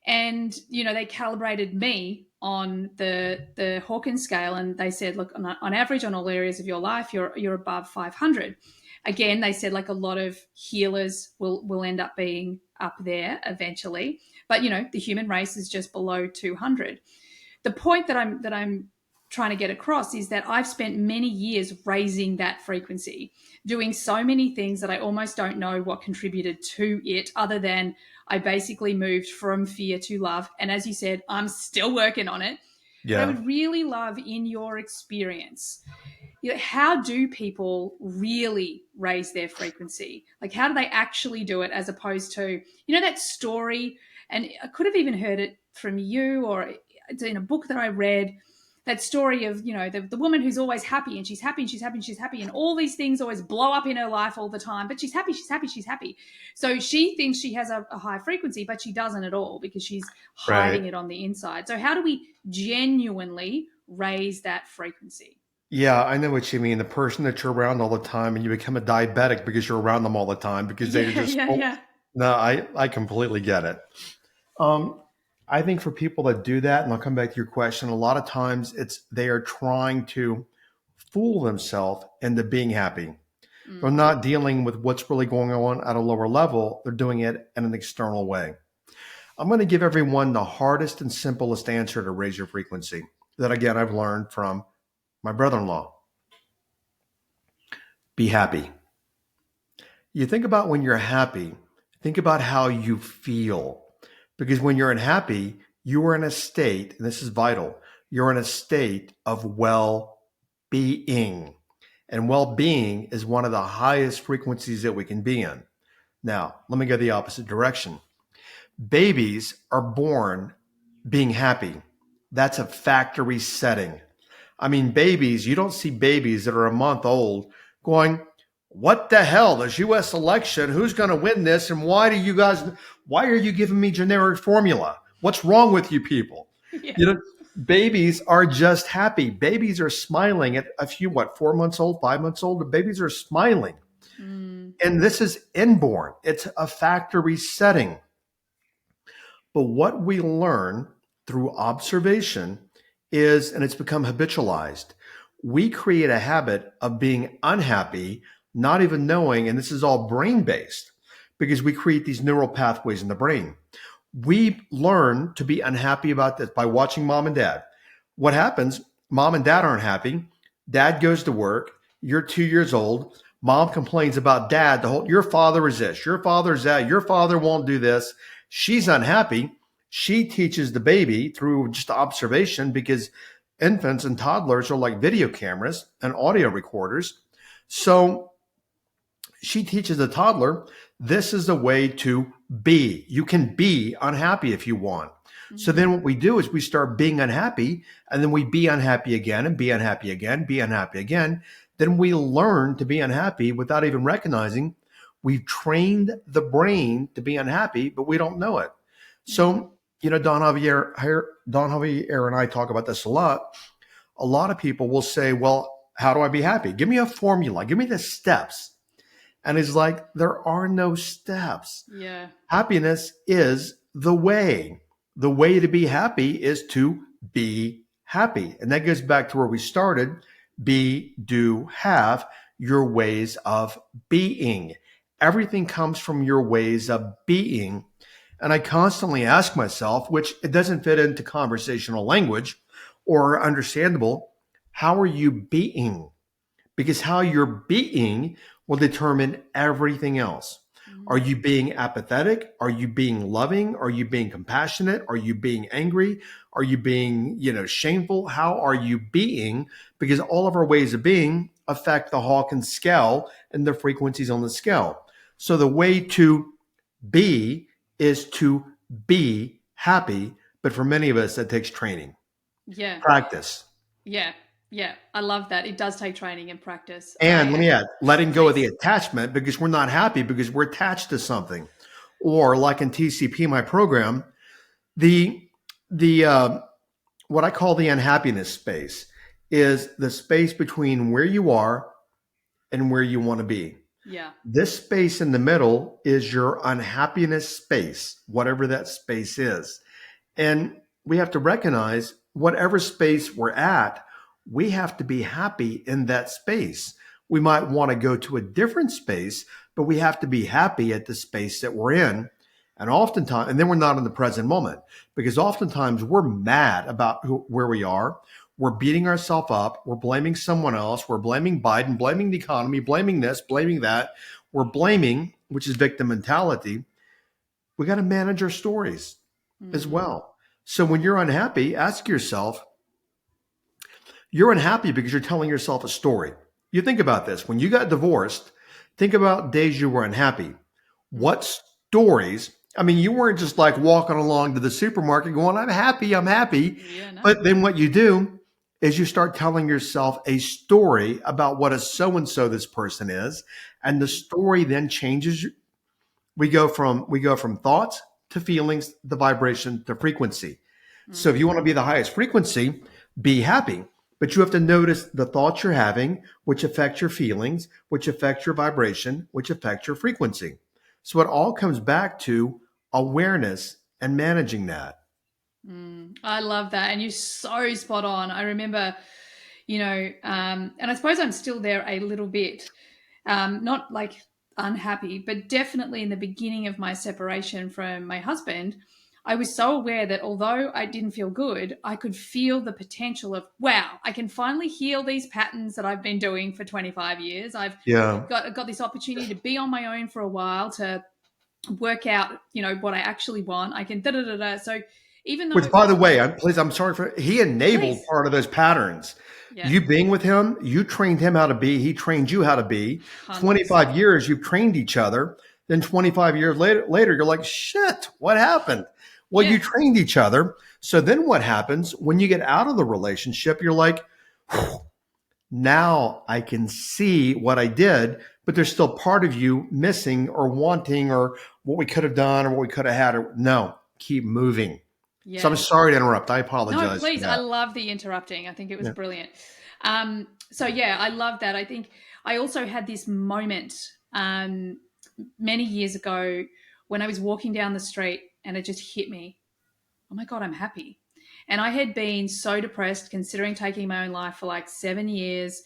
and they calibrated me on the Hawkins scale, and they said, look, on average, on all areas of your life, you're above 500. Again, they said, like, a lot of healers will end up being up there eventually, but the human race is just below 200. The point that I'm trying to get across is that I've spent many years raising that frequency, doing so many things that I almost don't know what contributed to it, other than I basically moved from fear to love. And as you said, I'm still working on it. But I Yeah. would really love, in your experience, how do people really raise their frequency? Like, how do they actually do it, as opposed to, that story? And I could have even heard it from you, or it's in a book that I read, that story of, the woman who's always happy, and she's happy and she's happy and she's happy, and all these things always blow up in her life all the time, but she's happy, she's happy, she's happy. So she thinks she has a high frequency, but she doesn't at all, because she's Right. hiding it on the inside. So how do we genuinely raise that frequency? Yeah, I know what you mean. The person that you're around all the time and you become a diabetic because you're around them all the time because they're Yeah, just yeah, full. yeah. No, I completely get it. Um, I think for people that do that, and I'll come back to your question, a lot of times they are trying to fool themselves into being happy. They're Mm. not dealing with what's really going on at a lower level. They're doing it in an external way. I'm going to give everyone the hardest and simplest answer to raise your frequency that, again, I've learned from my brother-in-law. Be happy. You think about when you're happy, think about how you feel. Because when you're unhappy, you are in a state, and this is vital, you're in a state of well being. And well being is one of the highest frequencies that we can be in. Now, let me go the opposite direction. Babies are born being happy. That's a factory setting. I mean, babies, you don't see babies that are a month old going, what the hell? This US election, who's going to win this? And why are you giving me generic formula? What's wrong with you people? Yeah. You know, babies are just happy. Babies are smiling at a few, 4 months old, 5 months old? The babies are smiling. Mm. And this is inborn, it's a factory setting. But what we learn through observation is, and it's become habitualized, we create a habit of being unhappy, not even knowing, and this is all brain based because we create these neural pathways in the brain. We learn to be unhappy about this by watching mom and dad. What happens? Mom and dad aren't happy. Dad goes to work. You're 2 years old. Mom complains about dad. Your father is this. Your father is that. Your father won't do this. She's unhappy. She teaches the baby through just observation because infants and toddlers are like video cameras and audio recorders. So she teaches the toddler this is the way to be. You can be unhappy if you want. So then what we do is we start being unhappy and then we be unhappy again and be unhappy again, be unhappy again. Then we learn to be unhappy without even recognizing we've trained the brain to be unhappy, but we don't know it. So, Don Javier and I talk about this a lot. A lot of people will say, well, how do I be happy? Give me a formula. Give me the steps. And it's like, there are no steps. Yeah. Happiness is the way. The way to be happy is to be happy. And that goes back to where we started. Be, do, have your ways of being. Everything comes from your ways of being. And I constantly ask myself, which it doesn't fit into conversational language or understandable, how are you being? Because how you're being will determine everything else. Are you being apathetic? Are you being loving? Are you being compassionate? Are you being angry? Are you being, shameful? How are you being? Because all of our ways of being affect the Hawkins scale and the frequencies on the scale. So the way to be is to be happy. But for many of us, that takes training, Yeah. practice. Yeah. Yeah. I love that. It does take training and practice. And let me add, letting go of the Please. attachment because we're not happy because we're attached to something. Or like in TCP, my program, the what I call the unhappiness space is the space between where you are and where you want to be. Yeah. This space in the middle is your unhappiness space, whatever that space is. And we have to recognize whatever space we're at, we have to be happy in that space. We might want to go to a different space, but we have to be happy at the space that we're in. And oftentimes, and then we're not in the present moment because oftentimes we're mad about where we are. We're beating ourselves up. We're blaming someone else. We're blaming Biden, blaming the economy, blaming this, blaming that. We're blaming, which is victim mentality. We got to manage our stories as well. So when you're unhappy, ask yourself, you're unhappy because you're telling yourself a story. You think about this. When you got divorced, think about days you were unhappy. What stories? I mean, you weren't just like walking along to the supermarket going, I'm happy, I'm happy. Yeah. No. But then what you do is you start telling yourself a story about what a so-and-so this person is. And the story then changes. We go from thoughts to feelings, the vibration to frequency. So if you want to be the highest frequency, be happy. But you have to notice the thoughts you're having, which affect your feelings, which affect your vibration, which affect your frequency. So it all comes back to awareness and managing that. I love that. And you're so spot on. I remember, and I suppose I'm still there a little bit, not like unhappy, but definitely in the beginning of my separation from my husband, I was so aware that although I didn't feel good, I could feel the potential of, wow, I can finally heal these patterns that I've been doing for 25 years. I've Yeah. got this opportunity to be on my own for a while, to work out, what I actually want. I can da da da da. So even though Which, it by the was, way, I'm sorry he enabled please, part of those patterns. yeah, You being with him, you trained him how to be. He trained you how to be. 25 100%. years, you've trained each other. Then 25 years later, you're like, shit, what happened? Well, Yeah, you trained each other. So then what happens when you get out of the relationship? You're like, now I can see what I did, but there's still part of you missing or wanting or what we could have done or what we could have had. Or, no, keep moving. So I'm yeah. sorry to interrupt. I No, apologize for please. I that. love the interrupting. I think it was Yeah. brilliant. So yeah, I love that. I think I also had this moment many years ago when I was walking down the street and it just hit me. Oh my God, I'm happy. And I had been so depressed, considering taking my own life for like 7 years.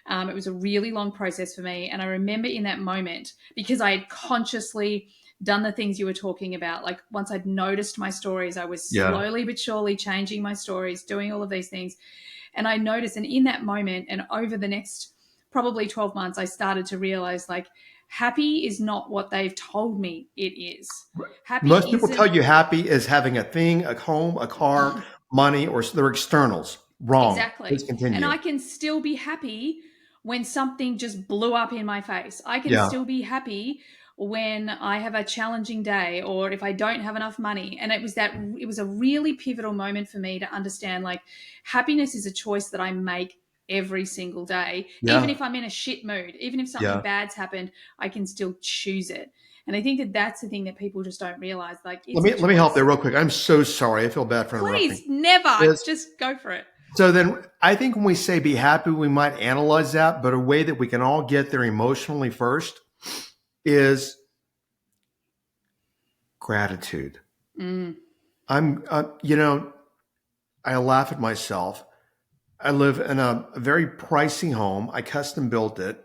It was a really long process for me. And I remember in that moment, because I had consciously done the things you were talking about, like once I'd noticed my stories, I was Yeah. slowly but surely changing my stories, doing all of these things. And I noticed, and in that moment, and over the next probably 12 months, I started to realize like, happy is not what they've told me it is. Most Happy people tell isn't. you happy is having a thing, a home, a car, money, or their externals. Wrong. Please Exactly. And continue. I can still be happy when something just blew up in my face. I can Yeah. still be happy when I have a challenging day or if I don't have enough money. And it was a really pivotal moment for me to understand like happiness is a choice that I make every single day. Even Yeah. if I'm in a shit mood, even if something Yeah. bad's happened, I can still choose it. And I think that that's the thing that people just don't realize. Like Let it's a me help there choice. real quick. I'm so sorry. I feel bad for interrupting. Please never Is just go for it. so then I think when we say be happy, we might analyze that, but a way that we can all get there emotionally first is gratitude. Mm. I laugh at myself. I live in a very pricey home. I custom built it,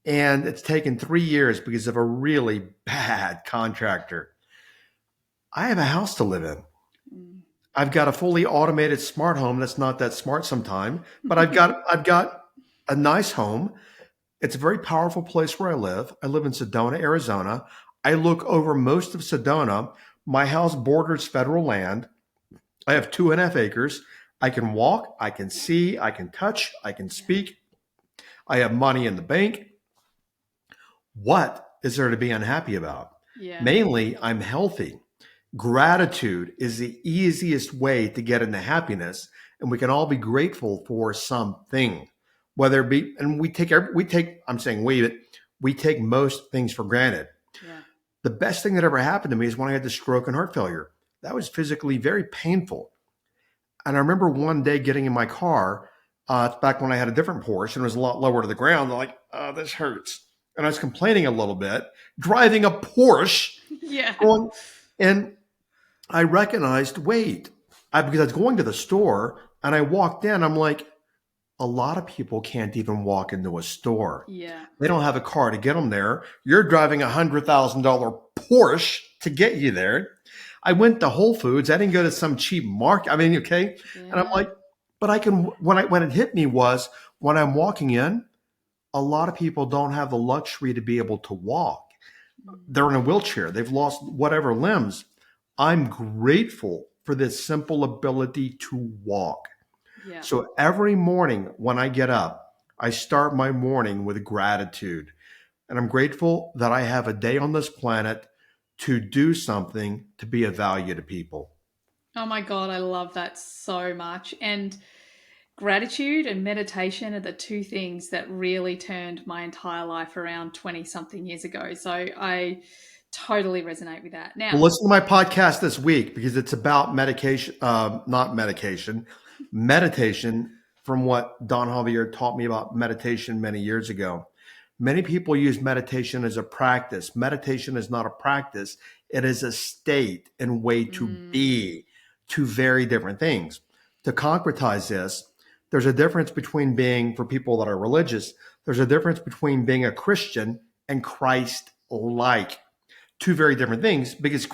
and it's taken 3 years because of a really bad contractor. I have a house to live in. Mm. I've got a fully automated smart home that's not that smart sometime, but I've got a nice home. It's a very powerful place where I live. I live in Sedona, Arizona. I look over most of Sedona. My house borders federal land. I have 2.5 acres. I can walk, I can see, I can touch, I can speak. I have money in the bank. What is there to be unhappy about? Yeah. Mainly, I'm healthy. Gratitude is the easiest way to get into happiness, and we can all be grateful for something, whether it be, and I'm saying we take most things for granted. Yeah. The best thing that ever happened to me is when I had the stroke and heart failure. That was physically very painful. And I remember one day getting in my car, it's back when I had a different Porsche and it was a lot lower to the ground. I'm like, oh, this hurts. And I was complaining a little bit, driving a Porsche, Yeah. going, and I recognized, wait, because I was going to the store and I walked in, I'm like, a lot of people can't even walk into a store. Yeah. They don't have a car to get them there. You're driving $100,000 Porsche to get you there. I went to Whole Foods. I didn't go to some cheap market. I mean, okay. And I'm Yeah. like, but I can, when it hit me was when I'm walking in, a lot of people don't have the luxury to be able to walk. Mm. They're in a wheelchair. They've lost whatever limbs. I'm grateful for this simple ability to walk. Yeah. So every morning when I get up, I start my morning with gratitude. And I'm grateful that I have a day on this planet to do something to be of value to people. Oh my God, I love that so much. And gratitude and meditation are the two things that really turned my entire life around 20 something years ago. So I totally resonate with that. Well, Now, listen to my podcast this week because it's about medication, not medication, meditation from what Don Javier taught me about meditation many years ago. Many people use meditation as a practice. Meditation is not a practice. It is a state and way to mm, be, two very different things. To concretize this, there's a difference between being, for people that are religious, there's a difference between being a Christian and Christ-like. two very different things because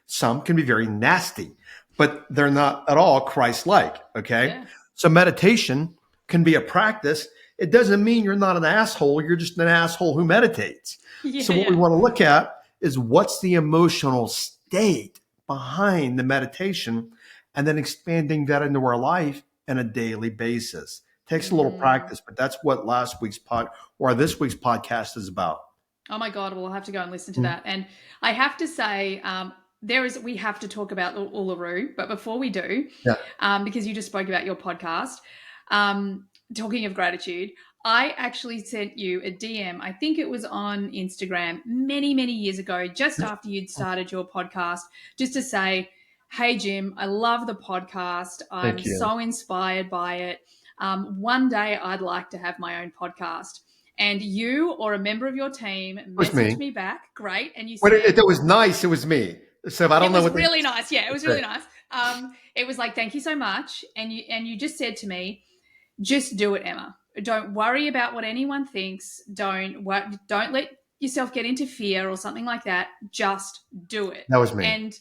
some can be very nasty, but they're not at all Christ-like. Okay. Yeah. So meditation can be a practice. It doesn't mean you're not an asshole. You're just an asshole who meditates. So Yeah. what we Yeah. want to look at is what's the emotional state behind the meditation and then expanding that into our life on a daily basis. Takes a little practice, but that's what this week's podcast is about. Oh my God, we'll have to go and listen to Mm. that. And I have to say, we have to talk about Uluru, but before we do, Yeah. because you just spoke about your podcast, talking of gratitude, I actually sent you a DM. I think it was on Instagram many, many years ago, just after you'd started your podcast, just to say, hey, Jim, I love the podcast. I'm Thank you. so inspired by it. One day I'd like to have my own podcast. And you or a member of your team Was messaged me. me back. Great. And you But said, it was nice. It was me. So I don't it know was what really nice. Yeah, it was really Okay. nice. It was like, thank you so much. And you just said to me, just do it, Emma. Don't worry about what anyone thinks. Don't let yourself get into fear or something like that. Just do it. That was me. And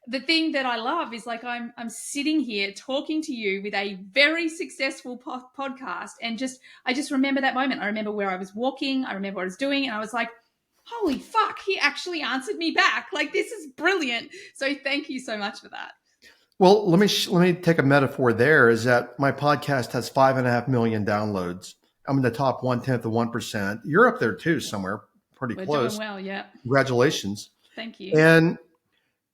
the thing that I love is like I'm sitting here talking to you with a very successful podcast, and I just remember that moment. I remember where I was walking. I remember what I was doing, and I was like, holy fuck, he actually answered me back. Like, this is brilliant. So thank you so much for that. Well, let me take a metaphor there is that my podcast has 5.5 million downloads. I'm in the top 1/10 of 1%. You're up there too, somewhere pretty We're close. doing well. Yeah. Congratulations. Thank you. And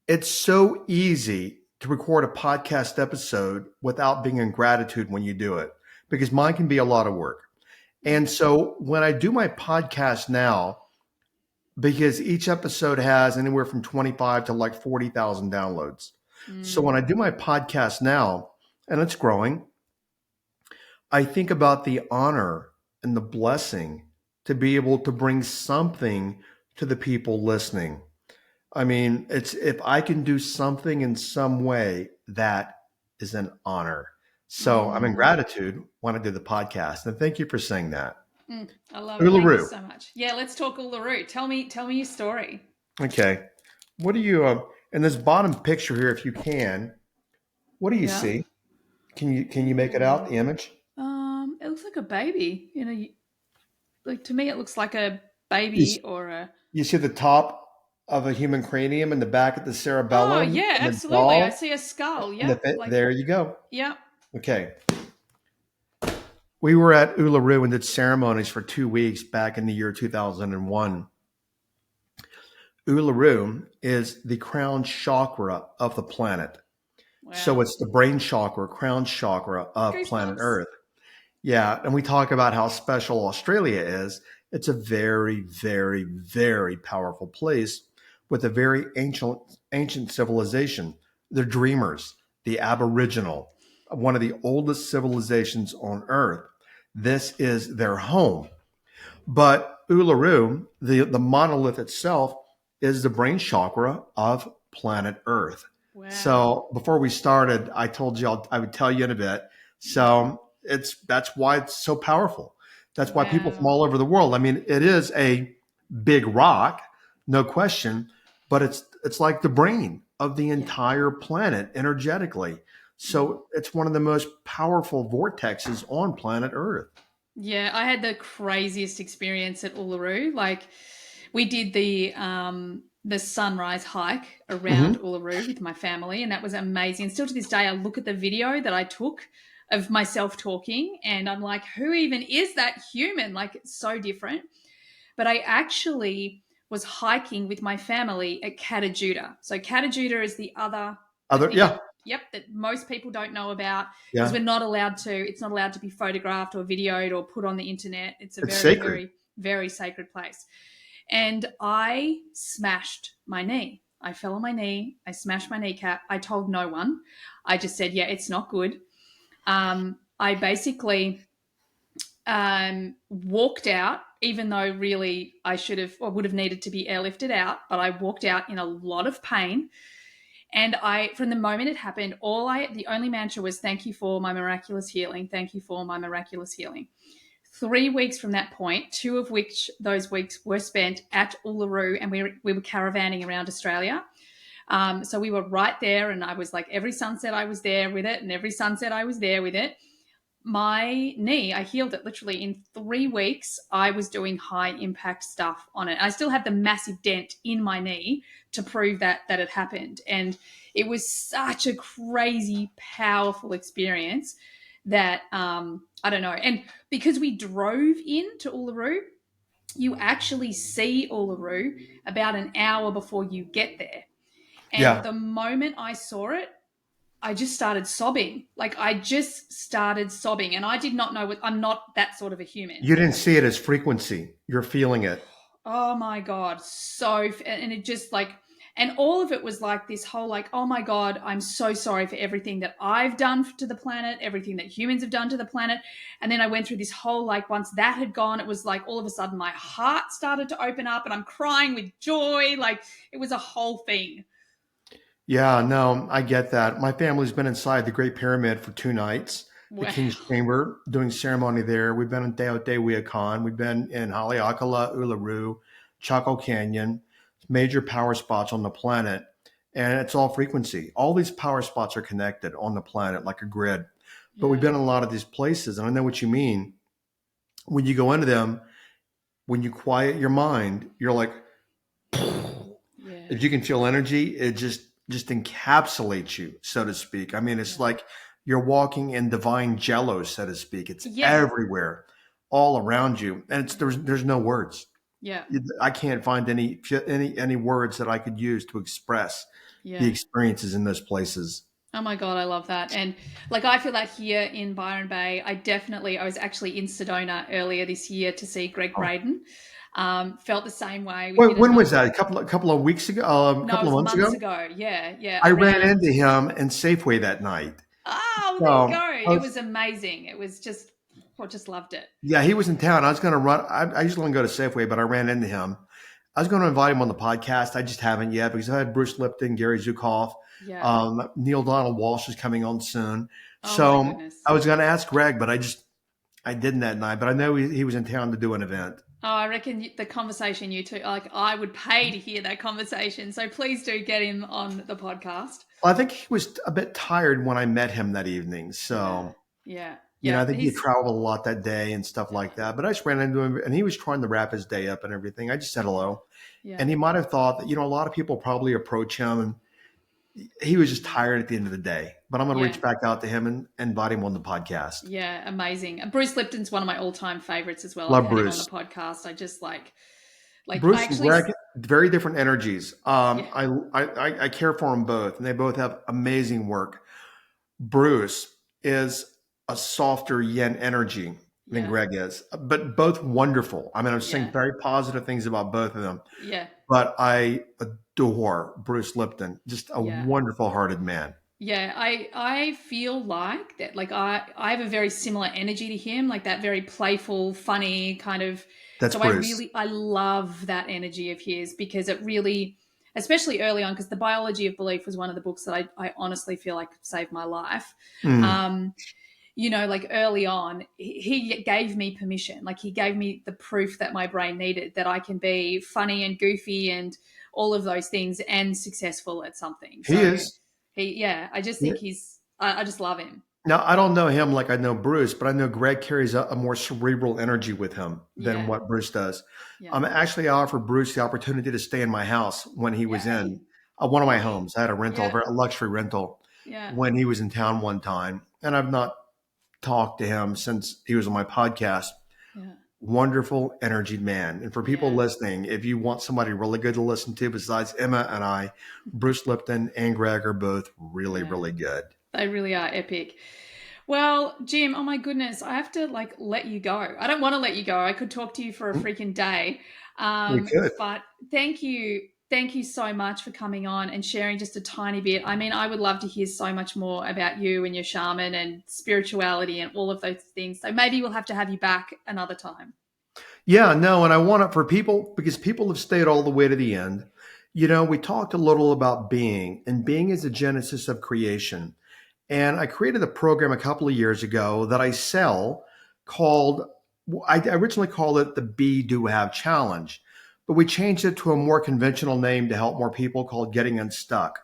it's so easy to record a podcast episode without being in gratitude when you do it, because mine can be a lot of work. And so when I do my podcast now, because each episode has anywhere from 25 to like 40,000 downloads. So when I do my podcast now, and it's growing, I think about the honor and the blessing to be able to bring something to the people listening. I mean, it's if I can do something in some way, that is an honor. So I'm in gratitude when I do the podcast. And thank you for saying that. I love it. Thank Uluru. you so much. Yeah, let's talk Uluru. Tell me your story. Okay. What do you in this bottom picture here, if you can, what do you Yeah. see? Can you make it out, the image? It looks like a baby. Like to me, it looks like a baby You, or a. you see the top of a human cranium and the back of the cerebellum. Oh yeah, and the absolutely. jaw, I see a skull. and Yeah, there you go. yeah. Okay. We were at Uluru and did ceremonies for 2 weeks back in the year 2001. Uluru is the crown chakra of the planet. Wow. So it's the brain chakra, crown chakra of planet Earth. Yeah. And we talk about how special Australia is. It's a very, very, very powerful place with a very ancient civilization. The dreamers, the Aboriginal, one of the oldest civilizations on Earth. This is their home. But Uluru, the monolith itself, is the brain chakra of planet Earth. Wow. So before we started, I told you I would tell you in a bit. So that's why it's so powerful. That's why people from all over the world. I mean, it is a big rock, no question, but it's like the brain of the entire planet energetically. So it's one of the most powerful vortexes on planet Earth. Yeah, I had the craziest experience at Uluru. Like, we did the sunrise hike around Uluru with my family, and that was amazing. And still to this day, I look at the video that I took of myself talking, and I'm like, who even is that human? Like, it's so different. But I actually was hiking with my family at Katajuda. So Katajuda is the other Yeah. That most people don't know about, Yeah. because it's not allowed to be photographed or videoed or put on the internet. It's very, sacred. very, very sacred place. And I smashed my knee. I fell on my knee. I smashed my kneecap. I told no one. I just said, yeah, it's not good. I basically walked out, even though really I should have or would have needed to be airlifted out, but I walked out in a lot of pain. And from the moment it happened, the only mantra was, thank you for my miraculous healing. Thank you for my miraculous healing. 3 weeks from that point, two of which those weeks were spent at Uluru, and we were caravanning around Australia. So we were right there, and I was like, every sunset I was there with it, and every sunset I was there with it. My knee, I healed it literally in 3 weeks. I was doing high impact stuff on it. I still had the massive dent in my knee to prove that it happened. And it was such a crazy, powerful experience that I don't know. And because we drove in to Uluru, you actually see Uluru about an hour before you get there. And Yeah. the moment I saw it, I just started sobbing. Like I just started sobbing, and I did not know what. I'm not that sort of a human. You didn't see it as frequency. You're feeling it. Oh my god, and it just like, and all of it was like this whole like, oh my god, I'm so sorry for everything that I've done to the planet, everything that humans have done to the planet. And then I went through this whole like, once that had gone, it was like all of a sudden my heart started to open up, and I'm crying with joy. Like it was a whole thing. Yeah, no, I get that. My family's been inside the Great Pyramid for 2 nights, the Wow. King's Chamber, doing ceremony there. We've been in Teotihuacan. We've been in Haleakala, Uluru, Chaco Canyon, major power spots on the planet. And it's all frequency. All these power spots are connected on the planet like a grid. But we've Yeah. been in a lot of these places, and I know what you mean. When you go into them, when you quiet your mind, you're like, Yeah. if you can feel energy, it just encapsulates you, so to speak. I mean, it's Yeah. like you're walking in divine jello, so to speak. It's Yeah. everywhere, all around you, and it's there's no words. Yeah. I can't find any words that I could use to express the Yeah. experiences in those places. Oh my God, I love that. And like, I feel that here in Byron Bay. I was actually in Sedona earlier this year to see Greg Oh. Braden. Felt the same way. We Wait, did when was another, that? A couple of weeks ago, a no, it couple of was months months ago. ago. Yeah. Yeah. I ran Around, into him in Safeway that night. oh, there you So go. I It was was amazing. It was just, I just loved it. Yeah, he was in town. I was going to run. I usually don't go to Safeway, but I ran into him. I was going to invite him on the podcast. I just haven't yet because I had Bruce Lipton, Gary Zukoff, Yeah. Neil Donald Walsh is coming on soon. Oh my So goodness. I was going to ask Greg, but I didn't that night. But I know he was in town to do an event. Oh, I reckon the conversation you two, like, I would pay to hear that conversation. So please do get him on the podcast. Well, I think he was a bit tired when I met him that evening. Yeah. So, Yeah. I Yeah. think he had traveled a lot that day and stuff like that. But I just ran into him and he was trying to wrap his day up and everything. I just said hello. Yeah. And he might have thought that, a lot of people probably approach him and he was just tired at the end of the day. But I'm going to Yeah. reach back out to him and invite him on the podcast. Yeah, amazing. And Bruce Lipton's one of my all-time favorites as well. I've Love had him on the Bruce. podcast. I just like I Bruce and actually, Greg, very different energies. yeah, I care for them both, and they both have amazing work. Bruce is a softer yen energy than yeah, Greg is, but both wonderful. I mean, I'm saying yeah, very positive things about both of them, yeah, but I adore Bruce Lipton, just a yeah. wonderful hearted man. Yeah, I feel like that, like I have a very similar energy to him, like that very playful, funny kind of. That's So Bruce. I love that energy of his, because it really, especially early on, because The Biology of Belief was one of the books that I honestly feel like saved my life. Mm. Um, like early on, he gave me permission. Like he gave me the proof that my brain needed, that I can be funny and goofy and all of those things and successful at something. He So is. I just think I just love him. Now, I don't know him like I know Bruce, but I know Greg carries a more cerebral energy with him than Yeah. what Bruce does. Yeah. Actually, I offered Bruce the opportunity to stay in my house when he was Yay. in one of my Yay. homes. I had a rental, Yeah. a luxury rental, Yeah. when he was in town one time. And I've not talked to him since he was on my podcast. Yeah. Wonderful, energied man. And for people Yeah. listening, if you want somebody really good to listen to besides Emma and I, Bruce Lipton and Greg are both really, Yeah. really good. They really are epic. Well, Jim, oh my goodness, I have to like let you go. I don't want to let you go. I could talk to you for a freaking day. We could. But thank you. Thank you so much for coming on and sharing just a tiny bit. I mean, I would love to hear so much more about you and your shaman and spirituality and all of those things. So maybe we'll have to have you back another time. Yeah, no, and I want it for people because people have stayed all the way to the end. We talked a little about being, and being is the genesis of creation. And I created a program a couple of years ago that I sell called I originally called it the Be Do Have Challenge, but we changed it to a more conventional name to help more people called Getting Unstuck.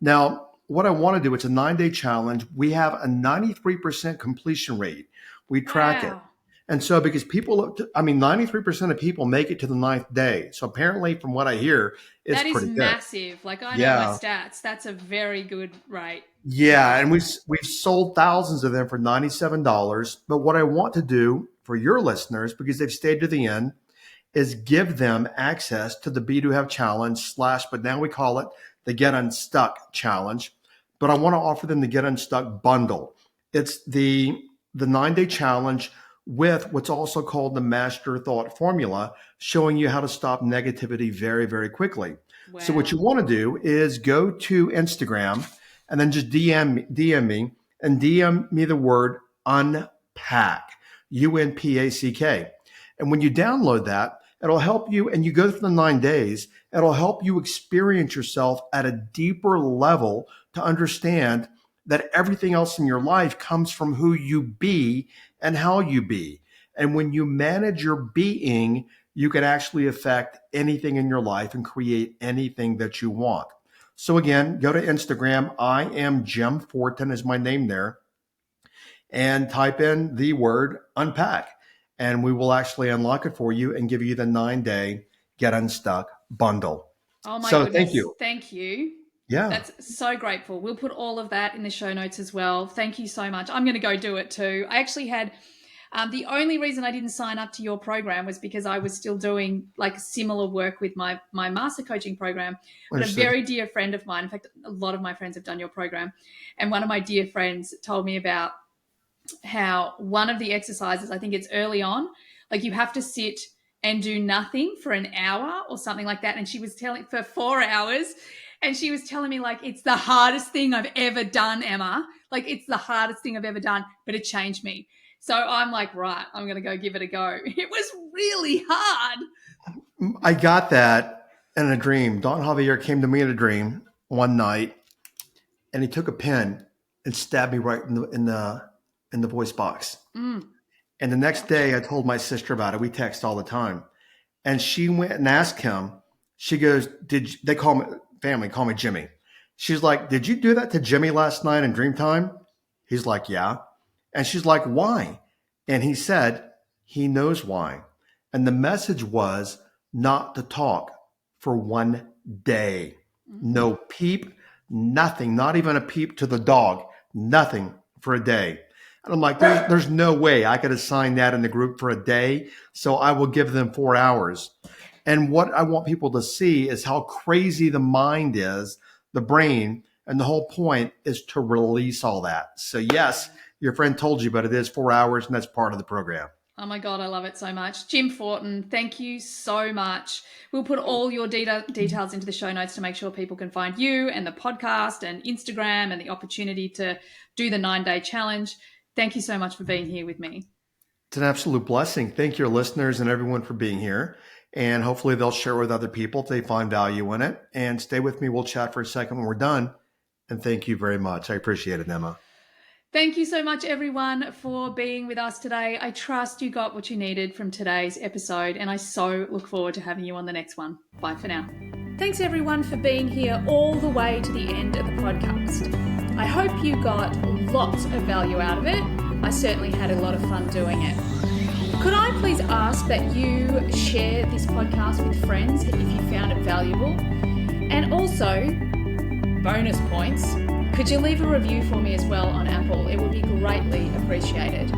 Now, what I want to do, it's a 9-day challenge. We have a 93% completion rate. We track it. Wow. And so because 93% of people make it to the 9th day. So apparently from what I hear, it's That is pretty good. massive. Like I know my stats. That's a very good rate. Yeah, and we've sold thousands of them for $97. But what I want to do for your listeners, because they've stayed to the end, is give them access to the Be Do Have Challenge but now we call it the Get Unstuck Challenge. But I want to offer them the Get Unstuck bundle. It's the 9-day challenge with what's also called the Master Thought Formula, showing you how to stop negativity very, very quickly. Wow. So what you want to do is go to Instagram and then just DM me the word unpack, UNPACK. And when you download that, it'll help you, and you go through the 9 days, it'll help you experience yourself at a deeper level to understand that everything else in your life comes from who you be and how you be. And when you manage your being, you can actually affect anything in your life and create anything that you want. So again, go to Instagram. I am Jim Fortin is my name there, and type in the word unpack, and we will actually unlock it for you and give you the 9-day Get Unstuck bundle. Oh my goodness. Thank you. Thank you. Yeah. That's so grateful. We'll put all of that in the show notes as well. Thank you so much. I'm going to go do it too. I actually had the only reason I didn't sign up to your program was because I was still doing like similar work with my master coaching program. But a very dear friend of mine, in fact, a lot of my friends have done your program. And one of my dear friends told me about how one of the exercises, I think it's early on, like you have to sit and do nothing for an hour or something like that. And she was telling for 4 hours. And she was telling me, like, it's the hardest thing I've ever done, Emma. Like, it's the hardest thing I've ever done, but it changed me. So I'm like, right, I'm going to go give it a go. It was really hard. I got that in a dream. Don Javier came to me in a dream one night, and he took a pen and stabbed me right in the voice box. And the next day, I told my sister about it. We text all the time. And she went and asked him. She goes, they call me... family call me Jimmy. She's like, did you do that to Jimmy last night in dream time? He's like, yeah. And she's like, why? And he said, he knows why. And the message was not to talk for 1 day. No peep, nothing, not even a peep to the dog, nothing for a day. And I'm like, there's no way I could assign that in the group for a day. So I will give them 4 hours. And what I want people to see is how crazy the mind is, the brain, and the whole point is to release all that. So yes, your friend told you, but it is 4 hours, and that's part of the program. Oh my God, I love it so much. Jim Fortin, thank you so much. We'll put all your details into the show notes to make sure people can find you and the podcast and Instagram and the opportunity to do the 9-day challenge. Thank you so much for being here with me. It's an absolute blessing. Thank your listeners and everyone for being here. And hopefully they'll share with other people if they find value in it. And stay with me. We'll chat for a second when we're done. And thank you very much. I appreciate it, Emma. Thank you so much, everyone, for being with us today. I trust you got what you needed from today's episode, and I so look forward to having you on the next one. Bye for now. Thanks, everyone, for being here all the way to the end of the podcast. I hope you got lots of value out of it. I certainly had a lot of fun doing it. Could I please ask that you share this podcast with friends if you found it valuable? And also, bonus points, could you leave a review for me as well on Apple? It would be greatly appreciated.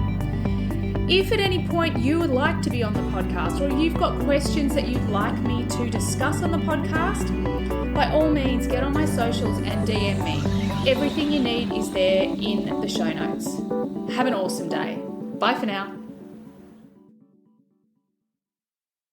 If at any point you would like to be on the podcast or you've got questions that you'd like me to discuss on the podcast, by all means, get on my socials and DM me. Everything you need is there in the show notes. Have an awesome day. Bye for now.